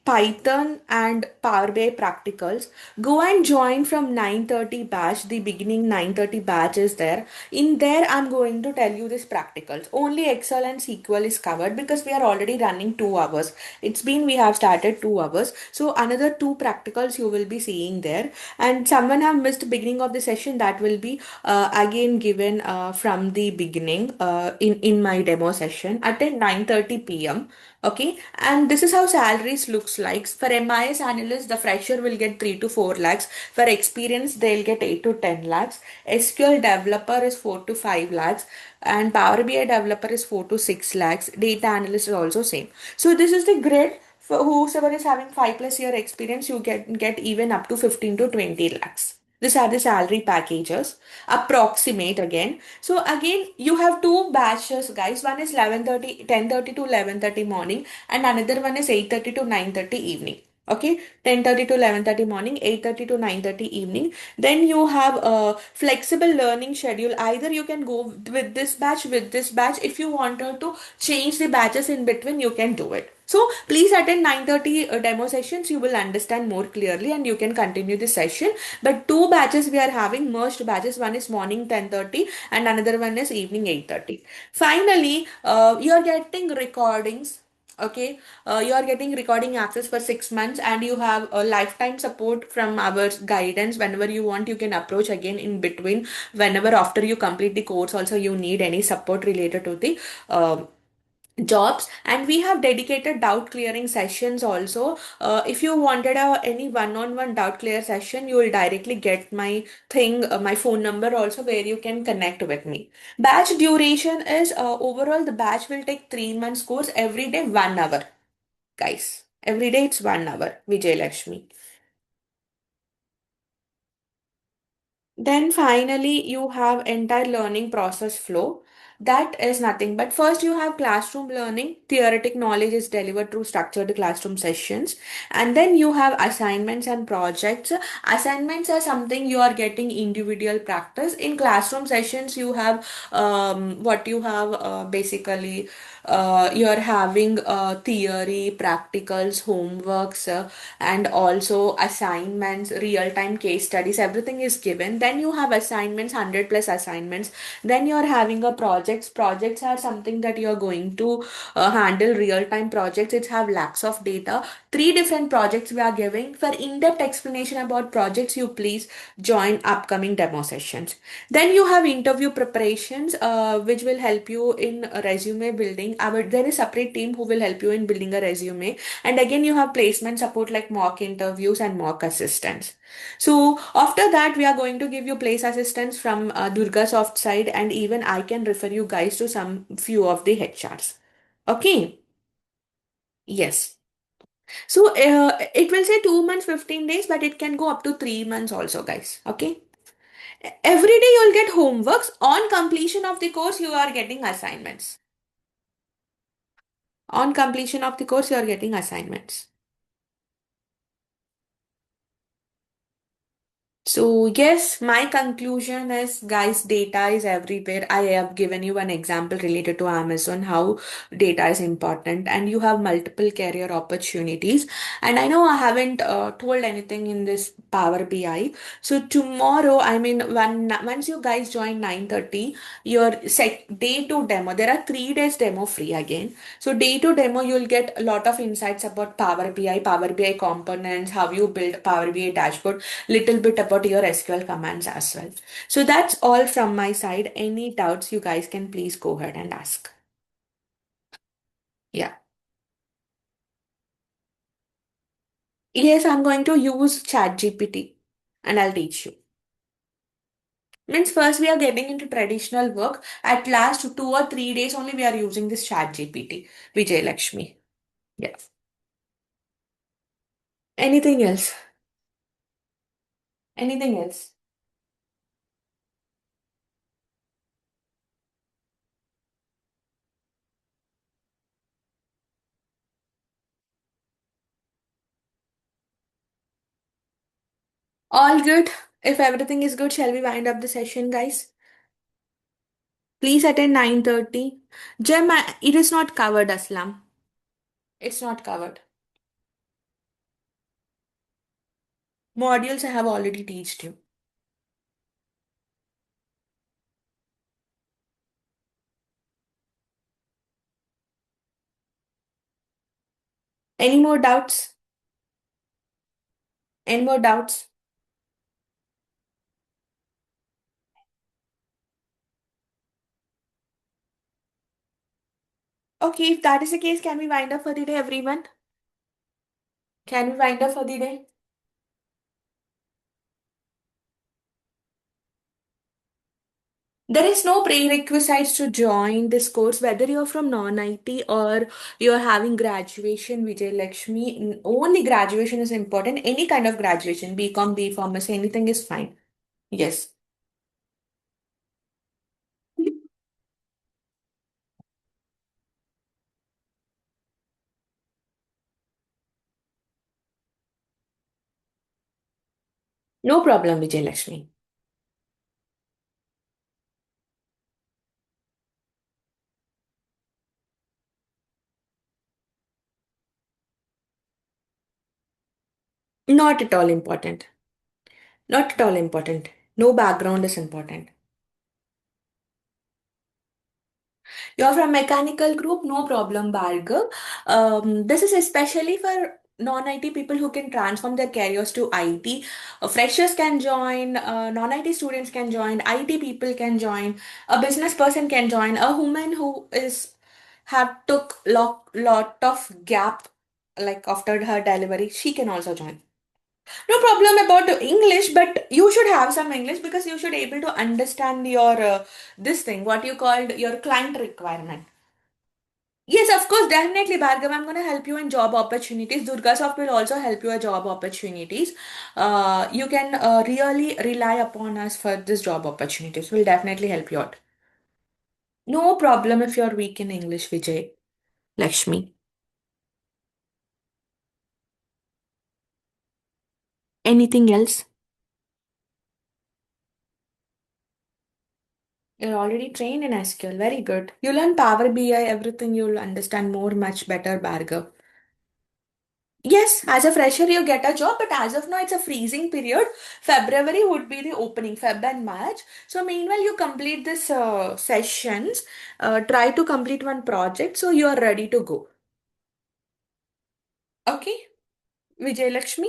Python and Power BI practicals. Go and join from 9:30 batch. The beginning 9:30 batch is there. In there, I'm going to tell you this practicals. Only Excel and SQL is covered because we are already running 2 hours. It's been we have started 2 hours. So another two practicals you will be seeing there. And someone have missed beginning of the session, that will be again given from the beginning in my demo session at 9:30 p.m. Okay, and this is how salaries looks like. For MIS analyst, the fresher will get 3 to 4 lakhs. For experience, they'll get 8 to 10 lakhs. SQL developer is 4 to 5 lakhs, and Power BI developer is 4 to 6 lakhs. Data analyst is also same. So this is the grid. For whosoever is having 5+ year experience, you get even up to 15 to 20 lakhs. These are the salary packages. Approximate again. So again, you have two batches, guys. One is 11:30, 10:30 to 11:30 morning, and another one is 8:30 to 9:30 evening. Okay, 10:30 to 11:30 morning, 8:30 to 9:30 evening. Then you have a flexible learning schedule. Either you can go with this batch, with this batch. If you wanted to change the batches in between, you can do it. So please attend 9:30 demo sessions. You will understand more clearly and you can continue the session. But two batches we are having, merged batches. One is morning 10:30 and another one is evening 8:30. Finally, you are getting recordings Okay, you are getting recording access for 6 months, and you have a lifetime support from our guidance. Whenever you want, you can approach again in between. Whenever after you complete the course, also you need any support related to the jobs, and we have dedicated doubt clearing sessions also. If you wanted any one-on-one doubt clear session, you will directly get my thing, my phone number also, where you can connect with me. Batch duration is, overall the batch will take 3 months course, every day 1 hour, guys. Every day it's 1 hour, Vijay Lakshmi. Then finally, you have entire learning process flow. That is nothing but first you have classroom learning. Theoretic knowledge is delivered through structured classroom sessions. And then you have assignments and projects. Assignments are something you are getting individual practice. In classroom sessions, you have what you have basically you're having theory, practicals, homeworks, and also assignments, real-time case studies. Everything is given. Then you have assignments, 100 plus assignments. Then you're having a projects. Projects are something that you're going to handle real-time projects. It have lakhs of data. Three different projects we are giving. For in-depth explanation about projects, you please join upcoming demo sessions. Then you have interview preparations, which will help you in resume building. There is separate team who will help you in building a resume. And again, you have placement support like mock interviews and mock assistance. So after that, we are going to give you place assistance from DurgaSoft side, and even I can refer you guys to some few of the HRs. Okay. Yes. So it will say 2 months, 15 days, but it can go up to 3 months also, guys. Okay. Every day you'll get homeworks. On completion of the course, you are getting assignments. On completion of the course, you are getting assignments. So, yes, my conclusion is, guys, data is everywhere. I have given you an example related to Amazon, how data is important, and you have multiple career opportunities. And I know I haven't told anything in this Power BI. So, tomorrow, I mean, once you guys join 9:30, your day two demo, there are 3 days demo free again. So, day two demo, you'll get a lot of insights about Power BI components, how you build Power BI dashboard, little bit about your SQL commands as well. So that's all from my side. Any doubts, you guys can please go ahead and ask. Yeah. Yes, I'm going to use ChatGPT and I'll teach you. Means first we are getting into traditional work. At last 2 or 3 days only we are using this ChatGPT. Vijay Lakshmi. Yeah. Anything else? Anything else? All good. If everything is good, shall we wind up the session, guys? Please attend 9:30. Gem, it is not covered, Aslam. It's not covered. Modules I have already taught you. Any more doubts? Any more doubts? Okay, if that is the case, can we wind up for the day, everyone? Can we wind up for the day? There is no prerequisites to join this course, whether you're from non-IT or you're having graduation, Vijay Lakshmi. Only graduation is important. Any kind of graduation, BCom, B pharmacy, anything is fine. Yes. No problem, Vijay Lakshmi. Not at all important. Not at all important. No background is important. You're from mechanical group, no problem, Bhargav. This is especially for non-IT people who can transform their careers to IT. Freshers can join, non-IT students can join, IT people can join, a business person can join, a woman who is have took lot of gap like after her delivery, she can also join. No problem about the English, but you should have some English because you should able to understand your this thing, what you called your client requirement. Yes, of course, definitely, Bhargav. I'm going to help you in job opportunities. DurgaSoft will also help you in job opportunities. You can really rely upon us for this job opportunities. We'll definitely help you out. No problem if you're weak in English, Vijay. Lakshmi. Anything else? You're already trained in SQL. Very good. You learn Power BI, everything you'll understand more, much better, Bhargav. Yes, as a fresher, you get a job, but as of now, it's a freezing period. February would be the opening, Feb and March. So, meanwhile, you complete this sessions, try to complete one project so you are ready to go. Okay, Vijay Lakshmi?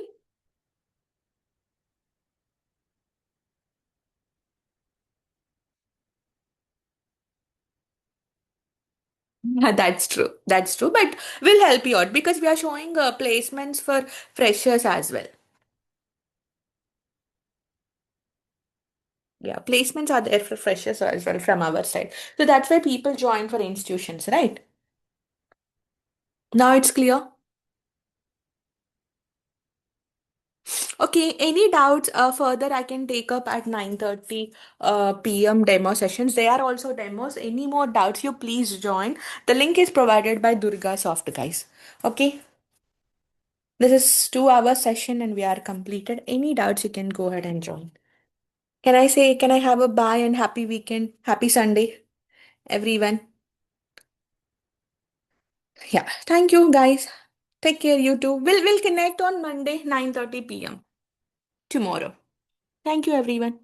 Yeah, that's true. That's true. But we'll help you out because we are showing placements for freshers as well. Yeah, placements are there for freshers as well from our side. So that's why people join for institutions, right? Now it's clear. Okay, any doubts further I can take up at 9:30 p.m. demo sessions. They are also demos. Any more doubts, you please join. The link is provided by DurgaSoft, guys. Okay, this is 2 hour session and we are completed. Any doubts, you can go ahead and join. Can I have a bye and happy weekend? Happy Sunday, everyone. Yeah, thank you, guys. Take care, you too. We'll connect on Monday, 9:30 p.m. tomorrow. Thank you, everyone.